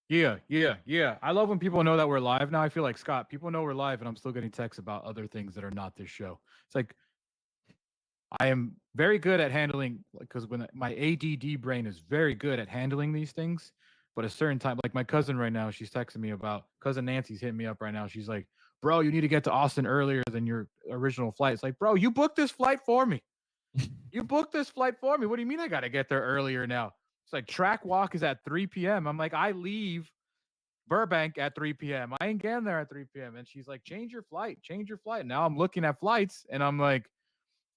Yeah. I love when people know that we're live now. I feel like Scott. People know we're live, and I'm still getting texts about other things that are not this show. It's like I am very good at handling because when my ADD brain is very good at handling these things. But a certain time, like my cousin right now, she's texting me about cousin Nancy's hitting me up right now. She's like, "Bro, you need to get to Austin earlier than your original flight." It's like, bro, you booked this flight for me. You booked this flight for me. What do you mean I got to get there earlier now? It's like track walk is at 3 p.m. I'm like, I leave Burbank at 3 p.m. I ain't getting there at 3 p.m. And she's like, change your flight, change your flight. Now I'm looking at flights and I'm like,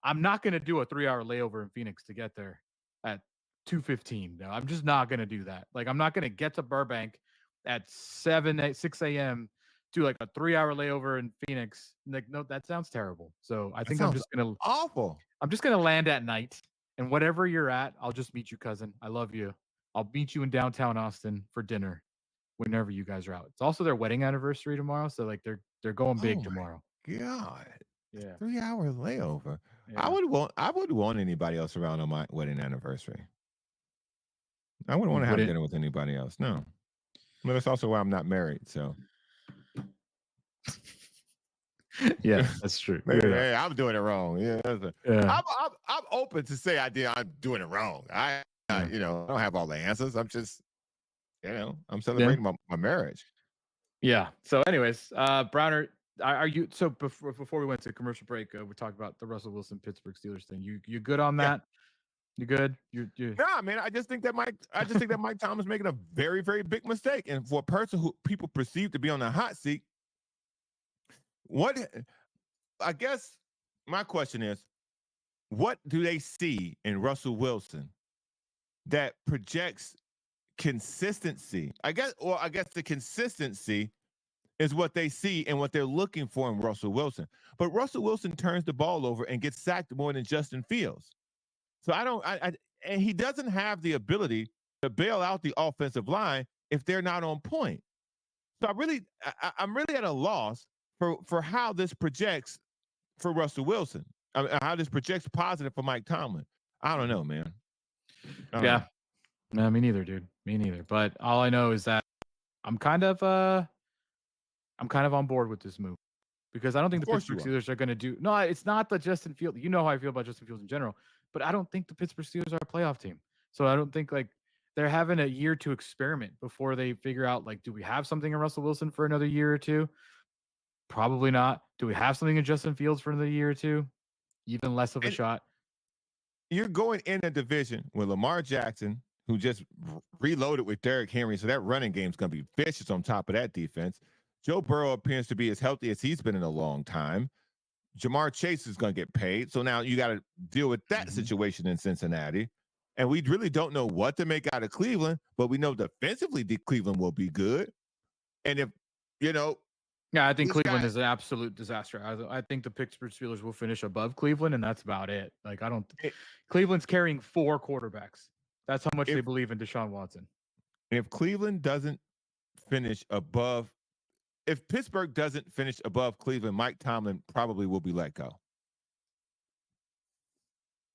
I'm not going to do a 3 hour layover in Phoenix to get there at 2:15. No, I'm just not going to do that. Like, I'm not going to get to Burbank at 6 a.m. do like a 3 hour layover in Phoenix. Like, no, that sounds terrible. So I That think I'm sounds just going to awful. I'm just gonna land at night, and whatever you're at, I'll just meet you, cousin. I love you. I'll meet you in downtown Austin for dinner whenever you guys are out. It's also their wedding anniversary tomorrow, so like they're going Oh big my tomorrow. God. Yeah, 3 hour layover. yeah. I would want anybody else around on my wedding anniversary. I wouldn't want You to have wouldn't? dinner with anybody else. No. But that's also why I'm not married. So Yeah, that's true. maybe Yeah, hey, I'm doing it wrong. Yeah. yeah, I'm open to say I'm doing it wrong. yeah, I don't have all the answers. I'm just, I'm yeah, celebrating my marriage. yeah. So, anyways, Browner, are you? So before we went to commercial break, we talked about the Russell Wilson Pittsburgh Steelers thing. You good on Yeah. that? You good? You Nah, man. I just think that Mike Tomlin's making a very, very big mistake. And for a person who people perceive to be on the hot seat, what I guess my question is, what do they see in Russell Wilson that projects consistency? I guess the consistency is what they see and what they're looking for in Russell Wilson. But Russell Wilson turns the ball over and gets sacked more than Justin Fields. So and he doesn't have the ability to bail out the offensive line if they're not on point. So I'm really at a loss for how this projects for Russell Wilson. How this projects positive for Mike Tomlin. I don't know, man. I don't know. yeah. No, me neither, dude. Me neither. But all I know is that I'm kind of I'm kind of on board with this move because I don't think Of the course Pittsburgh you are. Steelers are going to do. No, it's not the Justin Fields. You know how I feel about Justin Fields in general, but I don't think the Pittsburgh Steelers are a playoff team. So I don't think like they're having a year to experiment before they figure out like, do we have something in Russell Wilson for another year or two? Probably not. Do we have something in Justin Fields for another year or two? Even less of a And shot. you're going in a division with Lamar Jackson, who just reloaded with Derrick Henry, so that running game's going to be vicious on top of that defense. Joe Burrow appears to be as healthy as he's been in a long time. Jamar Chase is going to get paid, so now you got to deal with that situation in Cincinnati. And we really don't know what to make out of Cleveland, but we know defensively Cleveland will be good. And if you know Yeah, I think this Cleveland guy, is an absolute disaster. I think the Pittsburgh Steelers will finish above Cleveland, and that's about it. Like I don't. Cleveland's carrying 4 quarterbacks. That's how much they if believe in Deshaun Watson. if Cleveland doesn't finish above, if Pittsburgh doesn't finish above Cleveland, Mike Tomlin probably will be let go.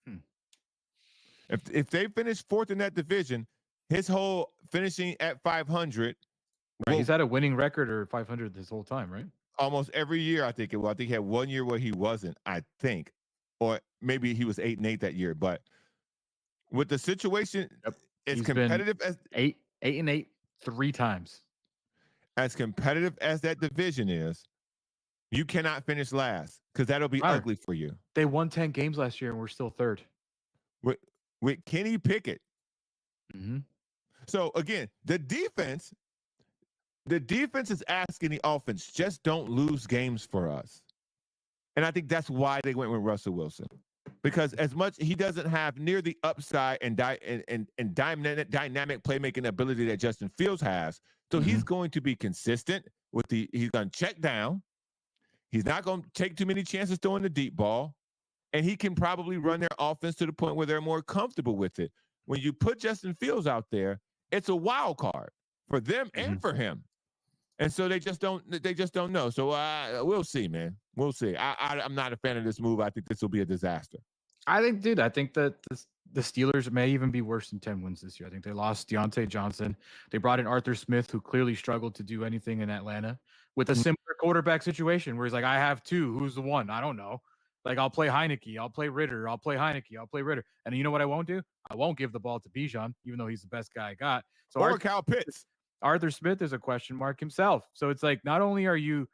Hmm. If they finish fourth in that division, his whole finishing at 500 Right, he's will had a winning record or 500 this whole time, right? almost every year. I think it will. I think he had 1 year where he wasn't. I think, or maybe he was 8-8 that year. But with the situation Yep. as He's been competitive as 8-8 3 times. that division is, you cannot finish last because that'll be Right. ugly for you. They won 10 games last year and we're still third. With Kenny Pickett. Mm-hmm. So again, the defense is asking the offense, just don't lose games for us. And I think that's why they went with Russell Wilson. Because as much he doesn't have near the upside and dynamic playmaking ability that Justin Fields has. So he's going to be consistent he's going to check down. He's not going to take too many chances throwing the deep ball. And he can probably run their offense to the point where they're more comfortable with it. When you put Justin Fields out there, it's a wild card for them and for him. And so they just don't know. So we'll see, man. We'll see. I'm not a fan of this move. I think this will be a disaster. I think that the Steelers may even be worse than 10 wins this year. I think they lost Deontay Johnson. They brought in Arthur Smith, who clearly struggled to do anything in Atlanta with a similar quarterback situation where he's like, I have two. Who's the one? I don't know. Like, I'll play Heineke. I'll play Ritter. I'll play Heineke. I'll play Ritter. And you know what I won't do? I won't give the ball to Bijan, even though he's the best guy I got. So Or Kyle Pitts. Arthur Smith is a question mark himself. So it's like, not only are you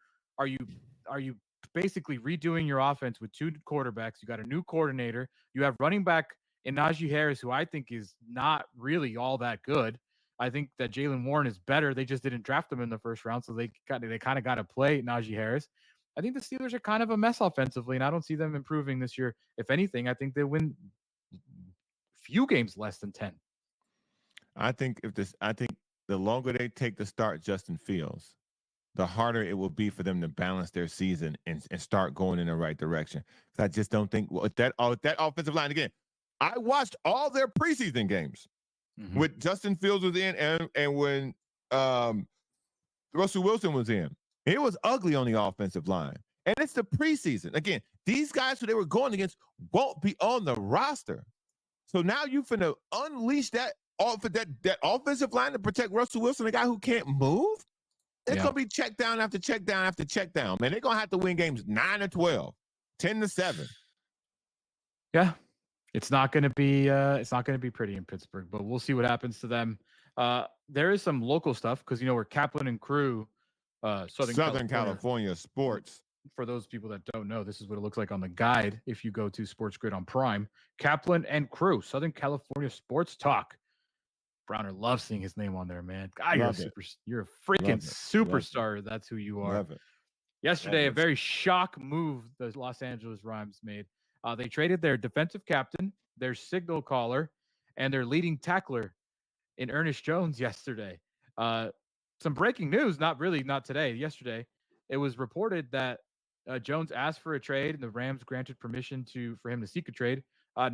basically redoing your offense with two quarterbacks, you got a new coordinator, you have running back in Najee Harris, who I think is not really all that good. I think that Jalen Warren is better. They just didn't draft him in the first round, so they kind of got to play Najee Harris. I think the Steelers are kind of a mess offensively, and I don't see them improving this year. If anything, I think they win few games less than 10. I think the longer they take to start Justin Fields, the harder it will be for them to balance their season and start going in the right direction. I just don't think that offensive line, again, I watched all their preseason games with Justin Fields was in and when Russell Wilson was in. It was ugly on the offensive line. And it's the preseason. Again, these guys who they were going against won't be on the roster. So now you finna unleash that offensive line to protect Russell Wilson, a guy who can't move? It's going to be check down after check down after check down. Man, they're going to have to win games 9-12, 10-7. Yeah. It's not going to be pretty in Pittsburgh, but we'll see what happens to them. There is some local stuff because we're Kaplan and Crew, Southern California sports. For those people that don't know, this is what it looks like on the guide. If you go to SportsGrid on Prime, Kaplan and Crew, Southern California sports talk. Browner loves seeing his name on there, man. God, you're a freaking superstar. That's who you are. Yesterday, a very shock move the Los Angeles Rams made. They traded their defensive captain, their signal caller, and their leading tackler in Ernest Jones yesterday. Some breaking news, not today, yesterday. It was reported that Jones asked for a trade and the Rams granted permission for him to seek a trade.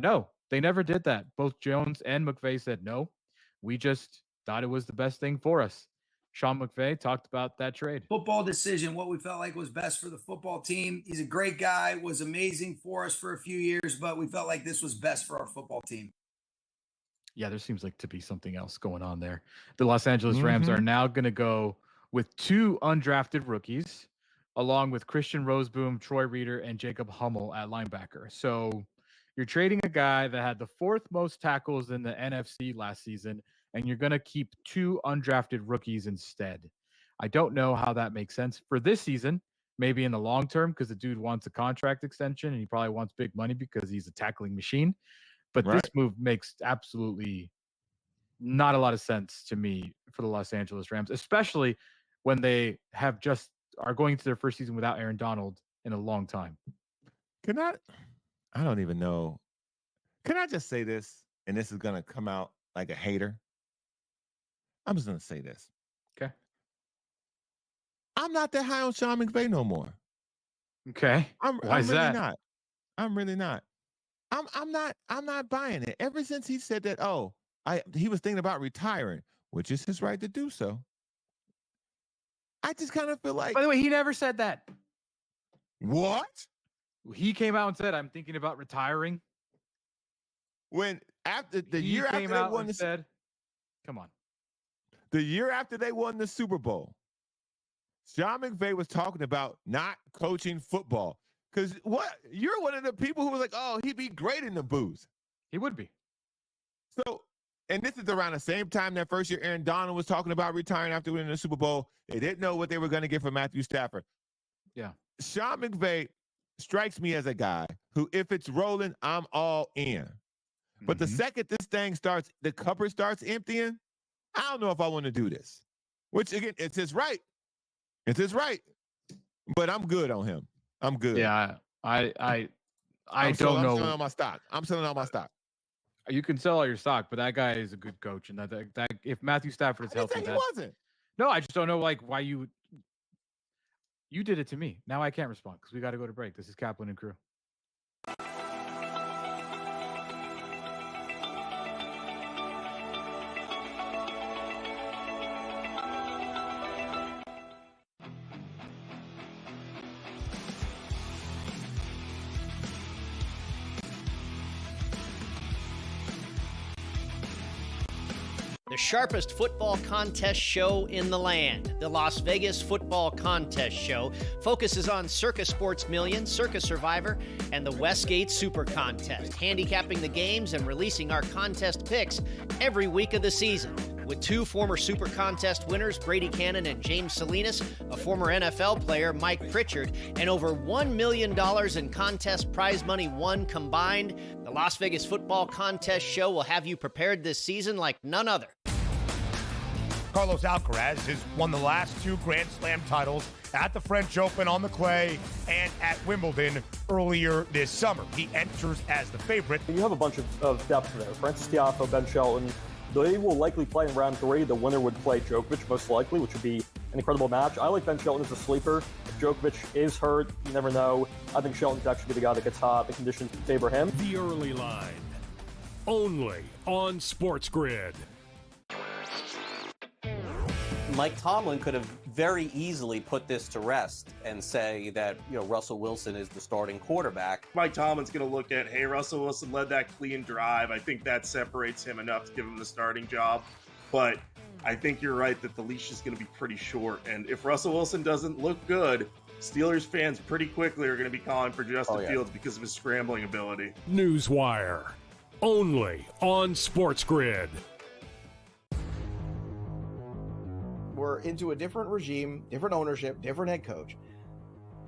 No, they never did that. Both Jones and McVay said no. We just thought it was the best thing for us. Sean McVay talked about that trade. Football decision, what we felt like was best for the football team. He's a great guy, was amazing for us for a few years, but we felt like this was best for our football team. Yeah, there seems like to be something else going on there. The Los Angeles Rams are now going to go with two undrafted rookies, along with Christian Roseboom, Troy Reeder, and Jacob Hummel at linebacker. So you're trading a guy that had the fourth most tackles in the NFC last season, and you're going to keep two undrafted rookies instead. I don't know how that makes sense for this season, maybe in the long term, because the dude wants a contract extension and he probably wants big money because he's a tackling machine. But this move makes absolutely not a lot of sense to me for the Los Angeles Rams, especially when they are going to their first season without Aaron Donald in a long time. I don't even know. Can I just say this? And this is going to come out like a hater. I'm just going to say this. Okay. I'm not that high on Sean McVay no more. Okay. Why is that? Not. I'm really not. I'm not buying it. Ever since he said that, he was thinking about retiring, which is his right to do so. I just kind of feel like. By the way, he never said that. What? He came out and said, "I'm thinking about retiring." When after the year after they won the said, "Come on." The year after they won the Super Bowl, Sean McVay was talking about not coaching football. Because you're one of the people who was like, "Oh, he'd be great in the booth." He would be. So, and this is around the same time that first year Aaron Donald was talking about retiring after winning the Super Bowl. They didn't know what they were going to get from Matthew Stafford. Yeah. Sean McVay strikes me as a guy who, if it's rolling, I'm all in. But the second this thing starts, the cupboard starts emptying, I don't know if I want to do this. Which, again, it's his right. It's his right. But I'm good on him. I'm good. Yeah, I don't know. I'm selling all my stock. I'm selling all my stock. You can sell all your stock, but that guy is a good coach, and that if Matthew Stafford is healthy, he wasn't. No, I just don't know why you did it to me. Now I can't respond because we got to go to break. This is Kaplan and Crew. sharpest football contest show in the land. The Las Vegas Football Contest Show focuses on Circus Sports Million, Circus Survivor, and the Westgate Super Contest, handicapping the games and releasing our contest picks every week of the season. With two former Super Contest winners, Brady Cannon and James Salinas, a former NFL player, Mike Pritchard, and over $1 million in contest prize money won combined, the Las Vegas Football Contest Show will have you prepared this season like none other. Carlos Alcaraz has won the last two Grand Slam titles at the French Open on the clay and at Wimbledon earlier this summer. He enters as the favorite. You have a bunch of depth there. Francis Tiafoe, Ben Shelton. They will likely play in round three. The winner would play Djokovic, most likely, which would be an incredible match. I like Ben Shelton as a sleeper. If Djokovic is hurt, you never know. I think Shelton's actually the guy that gets hot. The conditions favor him. The Early Line, only on SportsGrid. Mike Tomlin could have very easily put this to rest and say that, Russell Wilson is the starting quarterback. Mike Tomlin's going to look at, hey, Russell Wilson led that clean drive. I think that separates him enough to give him the starting job. But I think you're right that the leash is going to be pretty short. And if Russell Wilson doesn't look good, Steelers fans pretty quickly are going to be calling for Justin Fields because of his scrambling ability. Newswire, only on SportsGrid. We're into a different regime, different ownership, different head coach.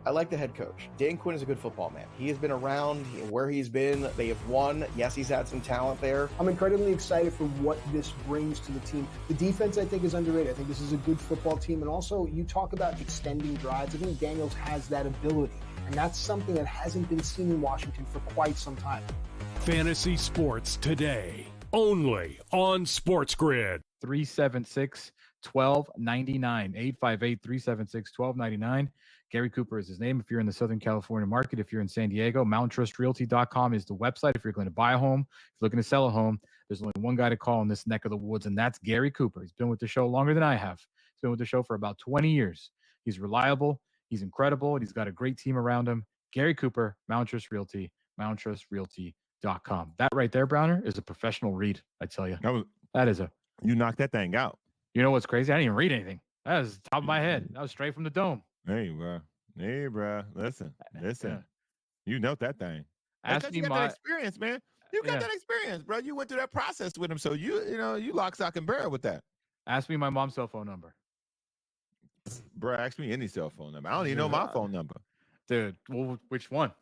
I like the head coach. Dan Quinn is a good football man. He has been around where he's been. They have won. Yes, he's had some talent there. I'm incredibly excited for what this brings to the team. The defense, I think, is underrated. I think this is a good football team. And also, you talk about extending drives. I think Daniels has that ability. And that's something that hasn't been seen in Washington for quite some time. Fantasy sports today, only on SportsGrid. 376-1299, 858-376-1299. Gary Cooper is his name. If you're in the Southern California market, if you're in San Diego, MountainTrustRealty.com is the website. If you're going to buy a home, if you're looking to sell a home, there's only one guy to call in this neck of the woods, and that's Gary Cooper. He's been with the show longer than I have. He's been with the show for about 20 years. He's reliable, he's incredible, and he's got a great team around him. Gary Cooper, Mountain Trust Realty, MountainTrustRealty.com. That right there, Browner, is a professional read, I tell you. That is a... You knocked that thing out. You know what's crazy? I didn't even read anything. That was the top of my head. That was straight from the dome. Hey, bro. Listen. Yeah. You know that thing. Ask me you got my that experience, man. You got that experience, bro. You went through that process with him, so you lock, stock, and barrel with that. Ask me my mom's cell phone number. Bro, ask me any cell phone number. I don't even know my phone number. Dude, well, which one?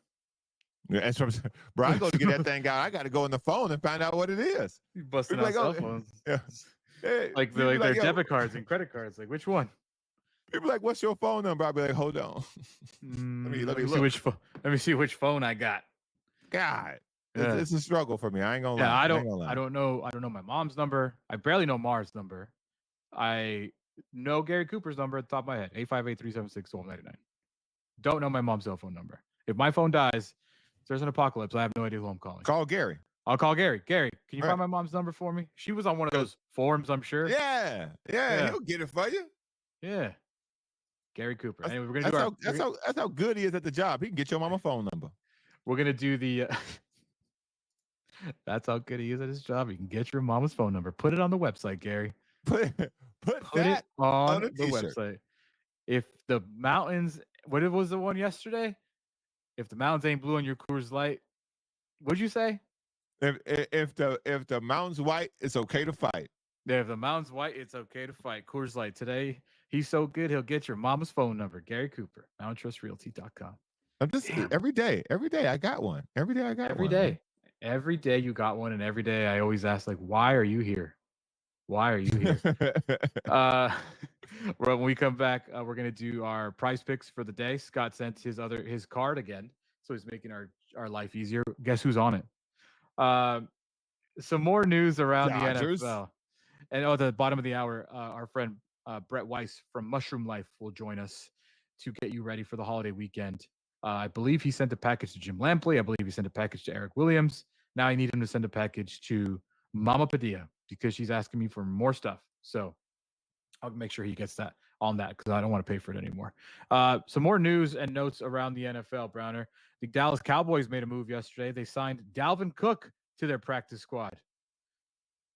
Yeah, that's what I'm saying. Bro, I go to get that thing out. I got to go on the phone and find out what it is. You busting People out cell phones. Yeah. Hey, like their debit cards and credit cards. Like, which one? People like, what's your phone number? I'll be like, hold on. let me look. Let me see which phone I got. God, it's a struggle for me. I ain't gonna lie. I don't know. I don't know my mom's number. I barely know Mars' number. I know Gary Cooper's number at the top of my head. 858-376-1299. Don't know my mom's cell phone number. If my phone dies, if there's an apocalypse, I have no idea who I'm calling. Call Gary. I'll call Gary. Gary, can you find my mom's number for me? She was on one of those forums, I'm sure. Yeah. He'll get it for you. Yeah. Gary Cooper. Anyway, we're that's gonna do that's how good he is at the job. He can get your mama phone number. We're gonna do the. That's how good he is at his job. You can get your mama's phone number. Put it on the website, Gary. Put it on the website. If the mountains, what was the one yesterday? If the mountains ain't blue on your Coors Light, what'd you say? If the mountain's white, it's okay to fight. Yeah, if the mountain's white, it's okay to fight. Coors Light today. He's so good, he'll get your mama's phone number. Gary Cooper, MountainTrustRealty.com. I'm just every day I got one. Every day I got every one. Every day you got one, and every day I always ask, like, why are you here? Why are you here? When we come back, we're gonna do our prize picks for the day. Scott sent his card again, so he's making our life easier. Guess who's on it? Some more news around Dodgers. the NFL. And at the bottom of the hour, our friend Brett Weiss from Mushroom Life will join us to get you ready for the holiday weekend. I believe he sent a package to Jim Lampley. I believe he sent a package to Eric Williams. Now I need him to send a package to Mama Padilla because she's asking me for more stuff. So I'll make sure he gets that on that because I don't want to pay for it anymore. Some more news and notes around the NFL, Browner. The Dallas Cowboys made a move yesterday. They signed Dalvin Cook to their practice squad.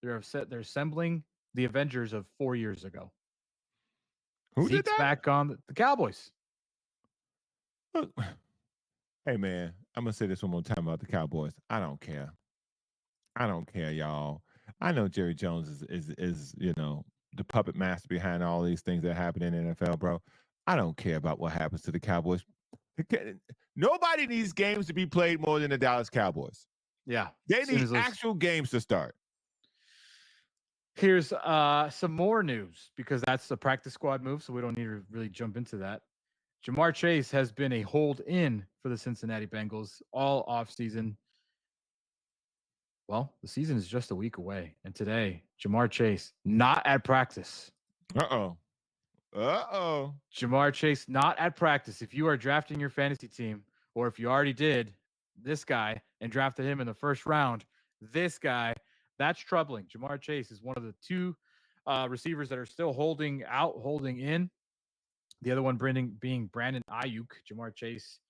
They're assembling the Avengers of 4 years ago. Who did Zeke's that? back on the Cowboys. Look, hey man, I'm gonna say this one more time about the Cowboys. I don't care. I don't care, y'all. I know Jerry Jones is the puppet master behind all these things that happen in the NFL, bro. I don't care about what happens to the Cowboys. Nobody needs games to be played more than the Dallas Cowboys. Yeah. They need actual games to start. Here's some more news because that's the practice squad move, so we don't need to really jump into that. Jamar Chase has been a hold-in for the Cincinnati Bengals all offseason. Well, the season is just a week away, and today, Jamar Chase not at practice. Uh-oh. Jamar Chase not at practice. If you are drafting your fantasy team, or if you already did this guy and drafted him in the first round, this guy, that's troubling. Jamar Chase is one of the two receivers that are still holding in. The other one being Brandon Ayuk. Jamar Chase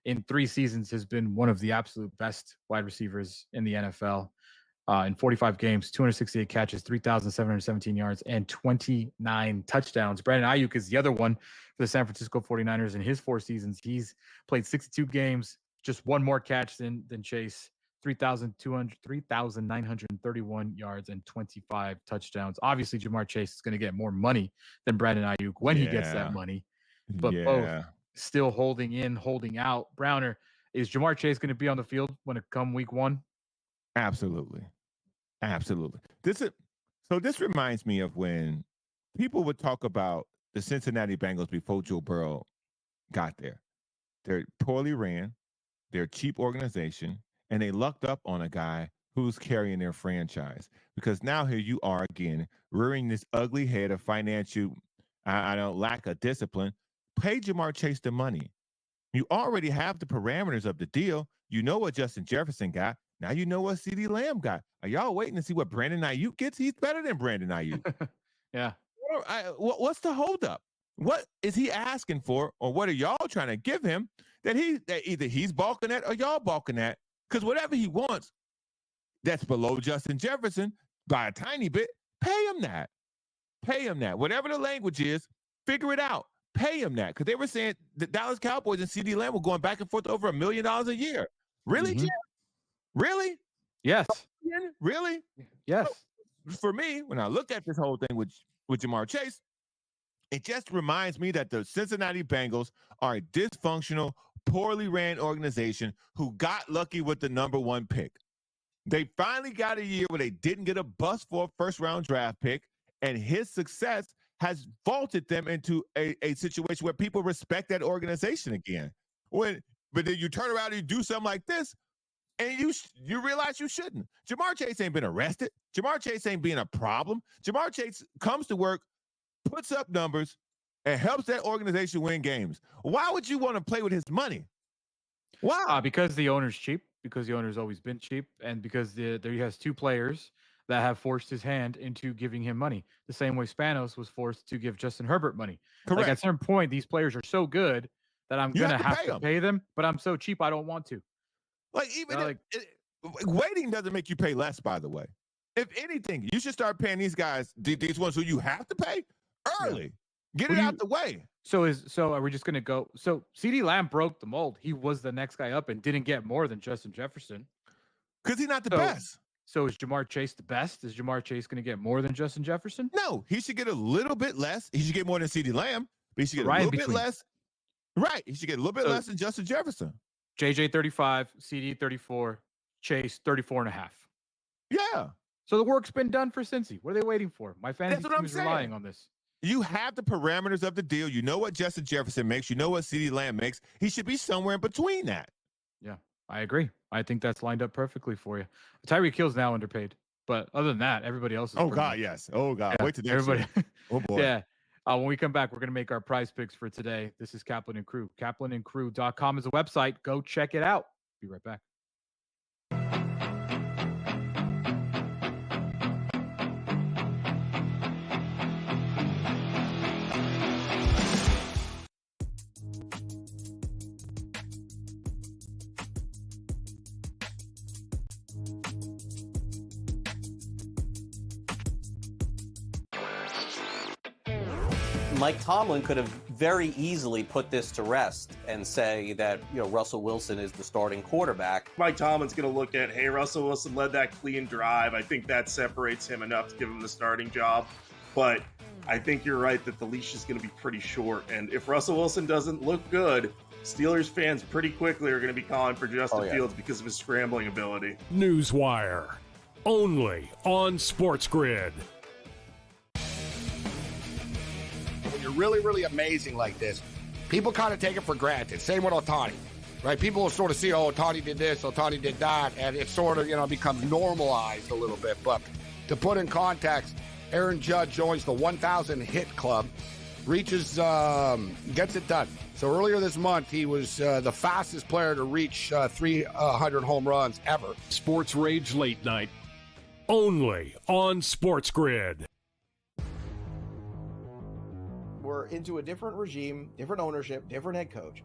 in 3 seasons has been one of the absolute best wide receivers in the NFL. In 45 games, 268 catches, 3,717 yards, and 29 touchdowns. Brandon Ayuk is the other one for the San Francisco 49ers. In his 4 seasons, he's played 62 games, just one more catch than Chase, 3,931 yards and 25 touchdowns. Obviously, Jamar Chase is going to get more money than Brandon Ayuk when he gets that money, but both still holding out. Browner, is Jamar Chase going to be on the field when it come week 1? Absolutely. This reminds me of when people would talk about the Cincinnati Bengals before Joe Burrow got there. They're poorly ran, they're a cheap organization, and they lucked up on a guy who's carrying their franchise. Because now here you are again, rearing this ugly head of financial lack of discipline. Pay Jamar Chase the money. You already have the parameters of the deal. You know what Justin Jefferson got. Now you know what CeeDee Lamb got. Are y'all waiting to see what Brandon Ayuk gets? He's better than Brandon Ayuk. Yeah. What's the holdup? What is he asking for, or what are y'all trying to give him that either he's balking at or y'all balking at? Because whatever he wants, that's below Justin Jefferson by a tiny bit. Pay him that. Whatever the language is, figure it out. Pay him that. Because they were saying the Dallas Cowboys and CeeDee Lamb were going back and forth over $1 million a year. Really, Jim? Really? Yes. Really? Yes. For me, when I look at this whole thing with Jamar Chase, it just reminds me that the Cincinnati Bengals are a dysfunctional, poorly ran organization who got lucky with the number 1 pick. They finally got a year where they didn't get a bust for a first-round draft pick, and his success has vaulted them into a situation where people respect that organization again. But then you turn around and you do something like this, and you realize you shouldn't. Jamar Chase ain't been arrested. Jamar Chase ain't being a problem. Jamar Chase comes to work, puts up numbers, and helps that organization win games. Why would you want to play with his money? Why? Because the owner's cheap, because the owner's always been cheap, and because there he has 2 players that have forced his hand into giving him money. The same way Spanos was forced to give Justin Herbert money. Correct. Like at some point, these players are so good that I'm going to have to pay them, but I'm so cheap I don't want to. Like waiting doesn't make you pay less, by the way. If anything, you should start paying these guys, these ones who you have to pay early. Yeah. Get it out the way. So are we just going to go? So CeeDee Lamb broke the mold. He was the next guy up and didn't get more than Justin Jefferson. Because he's not the best. So is Jamar Chase the best? Is Jamar Chase going to get more than Justin Jefferson? No, he should get a little bit less. He should get more than CeeDee Lamb, but he should get a little bit less. Right. He should get a little bit less than Justin Jefferson. JJ 35, CD 34, Chase 34.5. Yeah. So the work's been done for Cincy. What are they waiting for? My fantasy team is relying on this. You have the parameters of the deal. You know what Justin Jefferson makes. You know what CeeDee Lamb makes. He should be somewhere in between that. Yeah, I agree. I think that's lined up perfectly for you. Tyreek Hill's now underpaid. But other than that, everybody else is. Oh, God, yes. Oh, God. Yeah, wait till next year. Oh, boy. Yeah. When we come back, we're going to make our prize picks for today. This is Kaplan and Crew. KaplanandCrew.com is a website. Go check it out. Be right back. Mike Tomlin could have very easily put this to rest and say that, Russell Wilson is the starting quarterback. Mike Tomlin's going to look at, hey, Russell Wilson led that clean drive. I think that separates him enough to give him the starting job. But I think you're right that the leash is going to be pretty short. And if Russell Wilson doesn't look good, Steelers fans pretty quickly are going to be calling for Justin Fields because of his scrambling ability. Newswire, only on SportsGrid. When you're really, really amazing like this, people kind of take it for granted. Same with Ohtani, right? People will sort of see, oh, Ohtani did this, Ohtani did that, and it sort of, becomes normalized a little bit. But to put in context, Aaron Judge joins the 1,000 hit club, reaches, gets it done. So earlier this month, he was the fastest player to reach 300 home runs ever. Sports Rage Late Night, only on SportsGrid. We're into a different regime, different ownership, different head coach.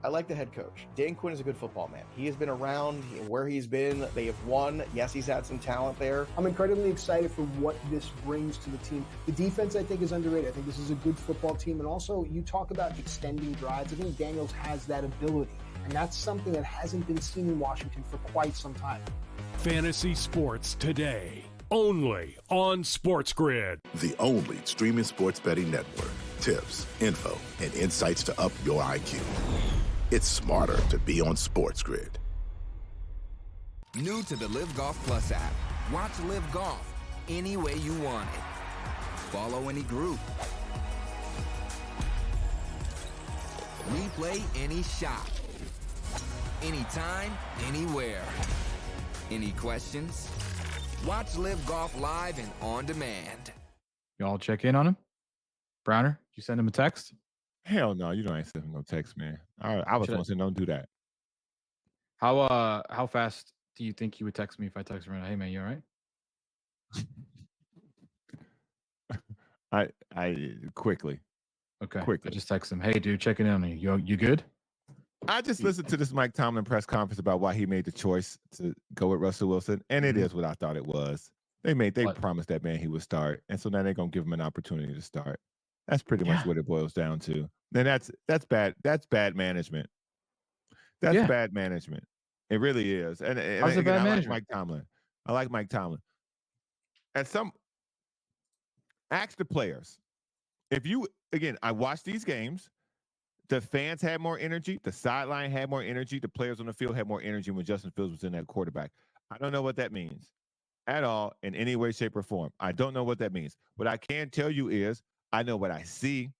I like the head coach. Dan Quinn is a good football man. He has been around where he's been. They have won. Yes, he's had some talent there. I'm incredibly excited for what this brings to the team. The defense, I think, is underrated. I think this is a good football team. And also, you talk about extending drives. I think Daniels has that ability. And that's something that hasn't been seen in Washington for quite some time. Fantasy sports today, only on SportsGrid. The only streaming sports betting network. Tips, info, and insights to up your IQ. It's smarter to be on SportsGrid. New to the Live Golf Plus app. Watch Live Golf any way you want it. Follow any group. Replay any shot. Anytime, anywhere. Any questions? Watch Live Golf live and on demand. Y'all check in on him? Browner, did you send him a text? Hell no, you don't answer him no text, man. I was going to say don't do that. How fast do you think he would text me if I text him right now? Hey man, you all right? I quickly. Okay. Quickly. I just text him. Hey dude, checking in on you. You good? I just listened to this Mike Tomlin press conference about why he made the choice to go with Russell Wilson, and it is what I thought it was. They promised that man he would start, and so now they're gonna give him an opportunity to start. That's pretty much what it boils down to. And that's bad. That's bad management. That's bad management. It really is. And How's it bad management? I like Mike Tomlin. Ask the players. I watched these games. The fans had more energy. The sideline had more energy. The players on the field had more energy when Justin Fields was in that quarterback. I don't know what that means at all in any way, shape, or form. I don't know what that means. What I can tell you is I know what I see.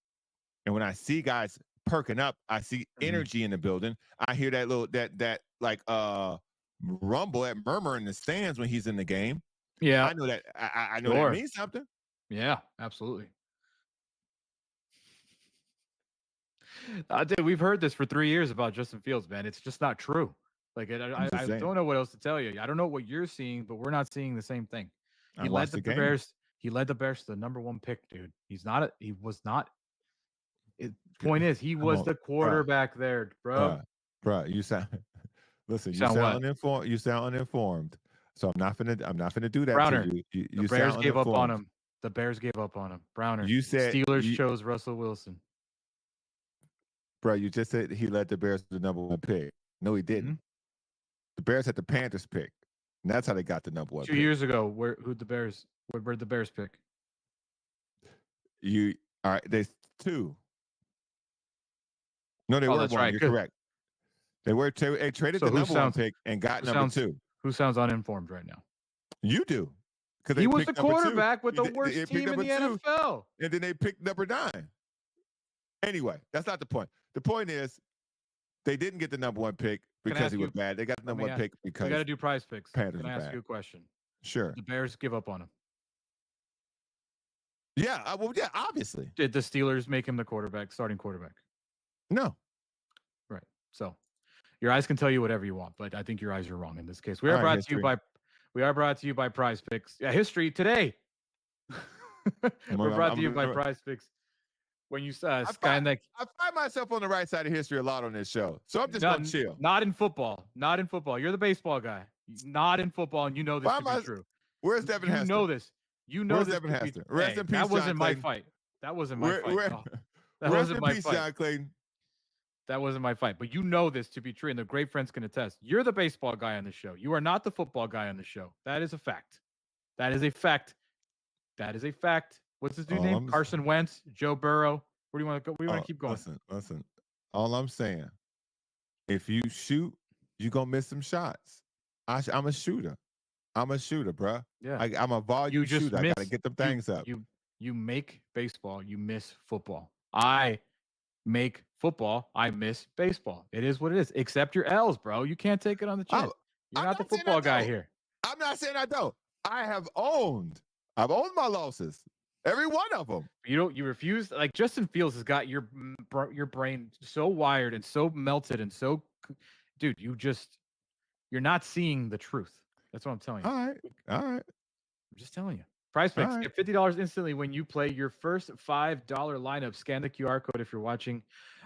And when I see guys perking up, I see energy in the building. I hear that little rumble, that murmur in the stands when he's in the game. Yeah. I know that I know that means something. Yeah, absolutely. Dude, we've heard this for 3 years about Justin Fields, man. It's just not true. Like I don't know what else to tell you. I don't know what you're seeing, but we're not seeing the same thing. He led the Bears. He led the Bears to the #1 pick, dude. He was not. Point is, he was the quarterback there, bro. Bro, you sound uninformed. You sound uninformed. So I'm not gonna do that. Browner, to you. The Bears gave up on him. The Bears gave up on him. Browner. You said Steelers chose Russell Wilson. Bro, you just said he led the Bears to the #1 pick. No, he didn't. The Bears had the Panthers pick. And that's how they got the #1 2 pick. years ago, where'd the Bears pick? All right, there's 2. No, they were that's 1. right. You're correct. They traded the #1 pick and got #2. Who sounds uninformed right now? You do. He was the quarterback with the worst team in the NFL. And then they picked #9. Anyway, that's not the point. The point is they didn't get the #1 pick because he was bad. They got the #1 pick because we got to do prize picks. Panthers Can I are ask bad. you a question? Sure. Did the Bears give up on him? Yeah, obviously. Did the Steelers make him the starting quarterback? No. Right. So your eyes can tell you whatever you want, but I think your eyes are wrong in this case. We are brought to you by Prize Picks. Yeah, history today. We're brought to you by Prize Picks. When you I find myself on the right side of history a lot on this show. So I'm just going to chill. Not in football. Not in football. You're the baseball guy. Not in football, and you know this to be true. Where's Devin Hester? You know this. You know Where's this. Devin Hester? Rest in peace, that wasn't my fight. That wasn't my fight. No. That Rest wasn't in my peace, fight. John Clayton. That wasn't my fight. But you know this to be true, and the great friends can attest. You're the baseball guy on the show. You are not the football guy on the show. That is a fact. That is a fact. That is a fact. What's his new name? Carson Wentz, Joe Burrow. Where do you want to go? Where do you want to keep going? Listen. All I'm saying, if you shoot, you're going to miss some shots. I'm a shooter. I'm a shooter, bro. Yeah. I'm a volume shooter. I got to get them things up. You make baseball. You miss football. I make football. I miss baseball. It is what it is. Accept your L's, bro. You can't take it on the chin. You're not the football guy here. I'm not saying I don't. I've owned my losses. Every one of them. You refuse. Like Justin Fields has got your brain so wired and so melted and so, dude. You're not seeing the truth. That's what I'm telling you. All right. I'm just telling you. Prize Picks. Get $50 instantly when you play your first $5 lineup. Scan the QR code if you're watching.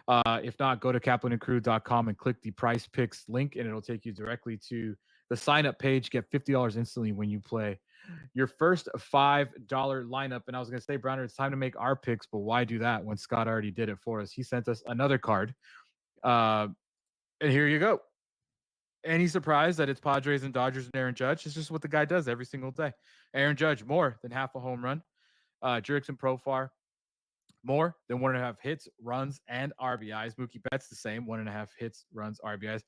If not, go to kaplanandcrew.com and click the Prize Picks link, and it'll take you directly to the sign up page. Get $50 instantly when you play your first $5 lineup. And I was going to say, Browner, it's time to make our picks, but why do that when Scott already did it for us? He sent us another card. And here you go. Any surprise that it's Padres and Dodgers and Aaron Judge? It's just what the guy does every single day. Aaron Judge, more than half a home run. Jurickson Profar, more than 1.5 hits, runs, and RBIs. Mookie Betts, the same, 1.5 hits, runs, RBIs.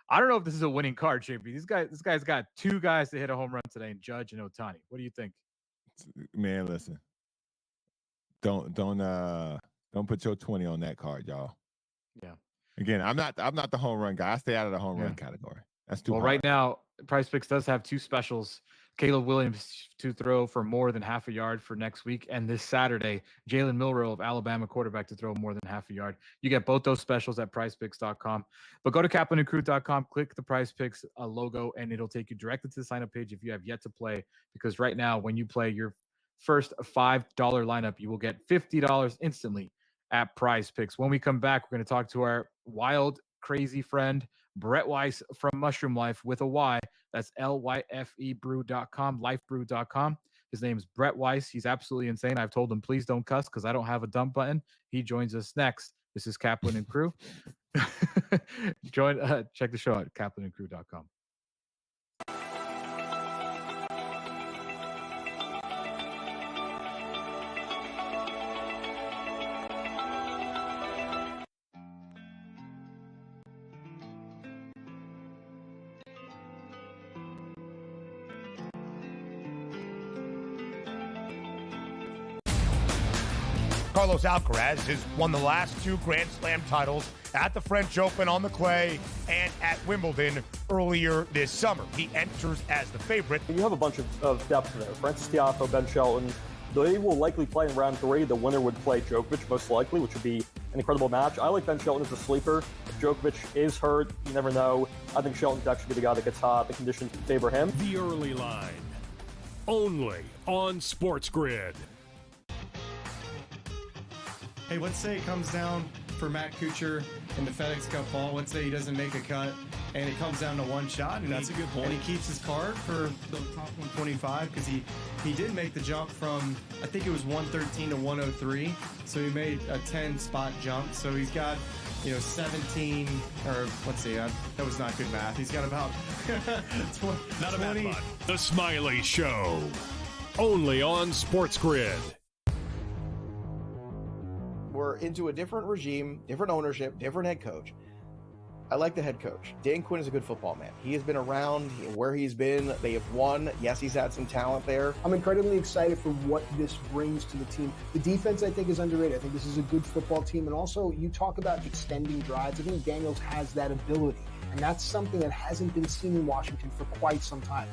I don't know if this is a winning card, JP. This guy's got 2 guys to hit a home run today, in Judge and Ohtani. What do you think? Man, listen. Don't put your 20 on that card, y'all. Yeah. Again, I'm not the home run guy. I stay out of the home run category. That's too hard. Right now, Prize Picks does have 2 specials. Caleb Williams to throw for more than half a yard for next week. And this Saturday, Jalen Milroe of Alabama quarterback to throw more than half a yard. You get both those specials at prizepicks.com. But go to kaplanandcrew.com, click the Prize Picks logo, and it'll take you directly to the sign-up page if you have yet to play. Because right now, when you play your first $5 lineup, you will get $50 instantly at Prize Picks. When we come back, we're going to talk to our wild, crazy friend, Brett Weiss from Mushroom Life with a Y. That's LYFEbrew.com, lifebrew.com. His name's Brett Weiss. He's absolutely insane. I've told him, please don't cuss because I don't have a dump button. He joins us next. This is Kaplan and Crew. Check the show out, kaplanandcrew.com. Carlos Alcaraz has won the last 2 Grand Slam titles at the French Open on the clay and at Wimbledon earlier this summer. He enters as the favorite. You have a bunch of depth there. Francis Tiafoe, Ben Shelton. They will likely play in round 3. The winner would play Djokovic, most likely, which would be an incredible match. I like Ben Shelton as a sleeper. If Djokovic is hurt, you never know. I think Shelton's actually the guy that gets hot. The conditions favor him. The early line, only on SportsGrid. Hey, let's say it comes down for Matt Kuchar in the FedEx Cup ball. Let's say he doesn't make a cut, and it comes down to one shot. And that's a good point. And he keeps his card for the top 125 because he did make the jump from, I think it was 113 to 103. So he made a 10-spot jump. So he's got, 17, or let's see, that was not good math. He's got about 20. Not a bad one. The Smiley Show, only on SportsGrid. We're into a different regime, different ownership, different head coach. I like the head coach. Dan Quinn is a good football man. He has been around where he's been. They have won. Yes, he's had some talent there. I'm incredibly excited for what this brings to the team. The defense, I think, is underrated. I think this is a good football team. And also, you talk about extending drives. I think Daniels has that ability. And that's something that hasn't been seen in Washington for quite some time.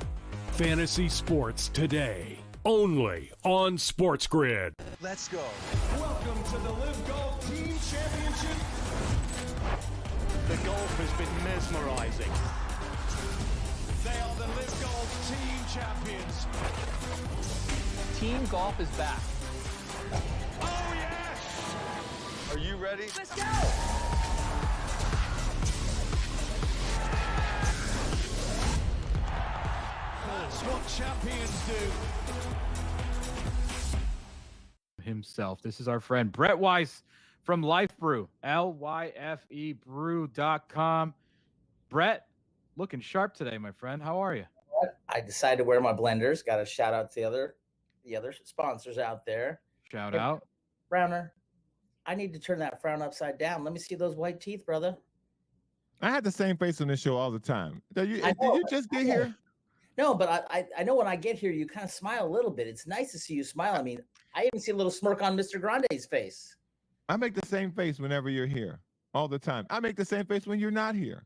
Fantasy sports today, only on SportsGrid. Let's go. Welcome to the Live Golf Team Championship. The golf has been mesmerizing. They are the Live Golf Team Champions. Team golf is back. Oh, yes! Are you ready? Let's go! That's what champions do. himself. This is our friend Brett Weiss from Life Brew, LYFE brew.com. Brett, looking sharp today, my friend. How are you? I decided to wear my blenders. Got a shout out to the other sponsors out there. Shout Hey, out. Browner, I need to turn that frown upside down. Let me see those white teeth, brother. I had the same face on this show all the time. Did you just get here? No, but I know when I get here, you kind of smile a little bit. It's nice to see you smile. I mean, I even see a little smirk on Mr. Grande's face. I make the same face whenever you're here, all the time. I make the same face when you're not here.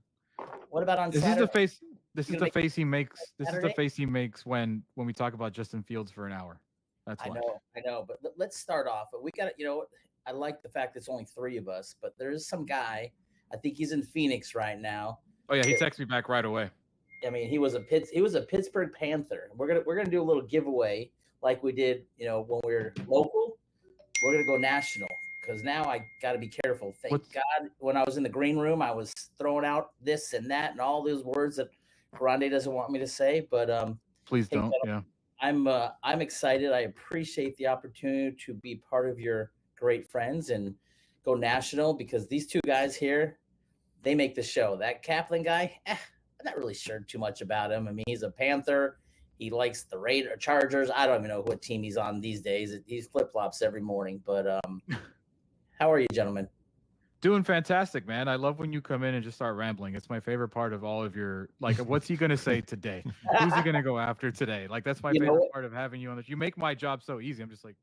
What about on This Saturday? is the face. This You is gonna the make face he makes. This is the Saturday? face he makes when we talk about Justin Fields for an hour. That's why. I know. But let's start off. We got to, I like the fact it's only three of us, but there is some guy. I think he's in Phoenix right now. Oh yeah, he texted me back right away. I mean, he was a Pittsburgh Panther. We're gonna do a little giveaway like we did, when we were local. We're gonna go national because now I got to be careful. Thank God, when I was in the green room, I was throwing out this and that and all those words that Grande doesn't want me to say. But Please hey, don't. gentlemen, Yeah. I'm excited. I appreciate the opportunity to be part of your great friends and go national because these two guys here, they make the show. That Kaplan guy, I'm not really sure too much about him. I mean, he's a Panther. He likes the Chargers. I don't even know what team he's on these days. He flip-flops every morning. But how are you, gentlemen? Doing fantastic, man. I love when you come in and just start rambling. It's my favorite part of all of your, like, what's he going to say today? Who's he going to go after today? Like, that's my favorite part of having you on this. You make my job so easy. I'm just like,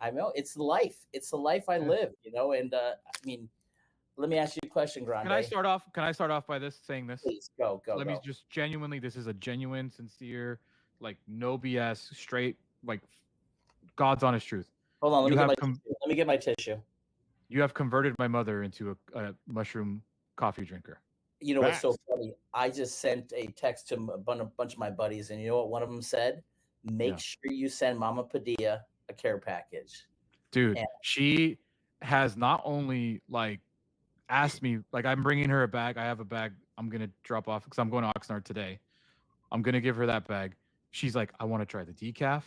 I know. It's the life. It's the life I live, and I mean, let me ask you a question, Grande. Can I start off by saying this? Please, go. Let me just genuinely, this is a genuine, sincere, like, no BS, straight, like, God's honest truth. Hold on, let me get my tissue. You have converted my mother into a mushroom coffee drinker. You know what's so funny? I just sent a text to a bunch of my buddies, and you know what one of them said? Make sure you send Mama Padilla a care package. Dude, she has not only, like, asked me, like, I'm bringing her a bag. I have a bag I'm going to drop off because I'm going to Oxnard today. I'm going to give her that bag. She's like, I want to try the decaf.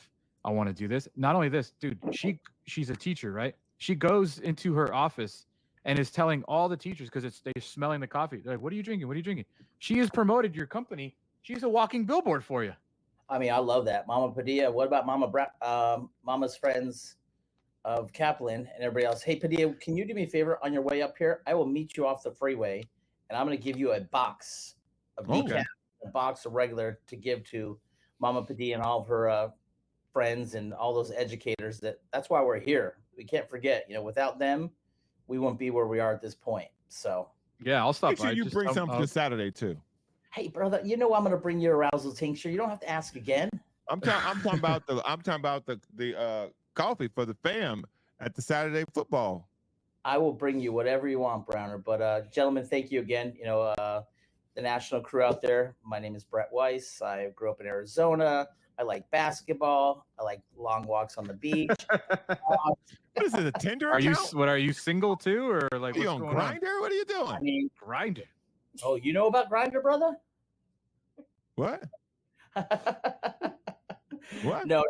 I want to do this. Not only this, dude, she's a teacher, right? She goes into her office and is telling all the teachers because they're smelling the coffee. They're like, what are you drinking? What are you drinking? She has promoted your company. She's a walking billboard for you. I mean, I love that. Mama Padilla. What about Mama's friends of Kaplan and everybody else? Hey, Padilla, can you do me a favor on your way up here? I will meet you off the freeway, and I'm going to give you a box of decaf, a box of regular to give to Mama Padilla and all of her friends and all those educators. That's why we're here. We can't forget, without them, we won't be where we are at this point. So yeah, I'll stop. Make sure you bring something for Saturday too. Hey, brother, I'm going to bring you a arousal tincture. You don't have to ask again. I'm talking about the coffee for the fam at the Saturday football. I will bring you whatever you want, Browner. But gentlemen, thank you again. The national crew out there. My name is Brett Weiss. I grew up in Arizona. I like basketball. I like long walks on the beach. What is it, a Tinder account? Are you single too, or like are you on Grindr? What are you doing? I mean, Grindr. Oh, you know about Grindr, brother? What? What? No.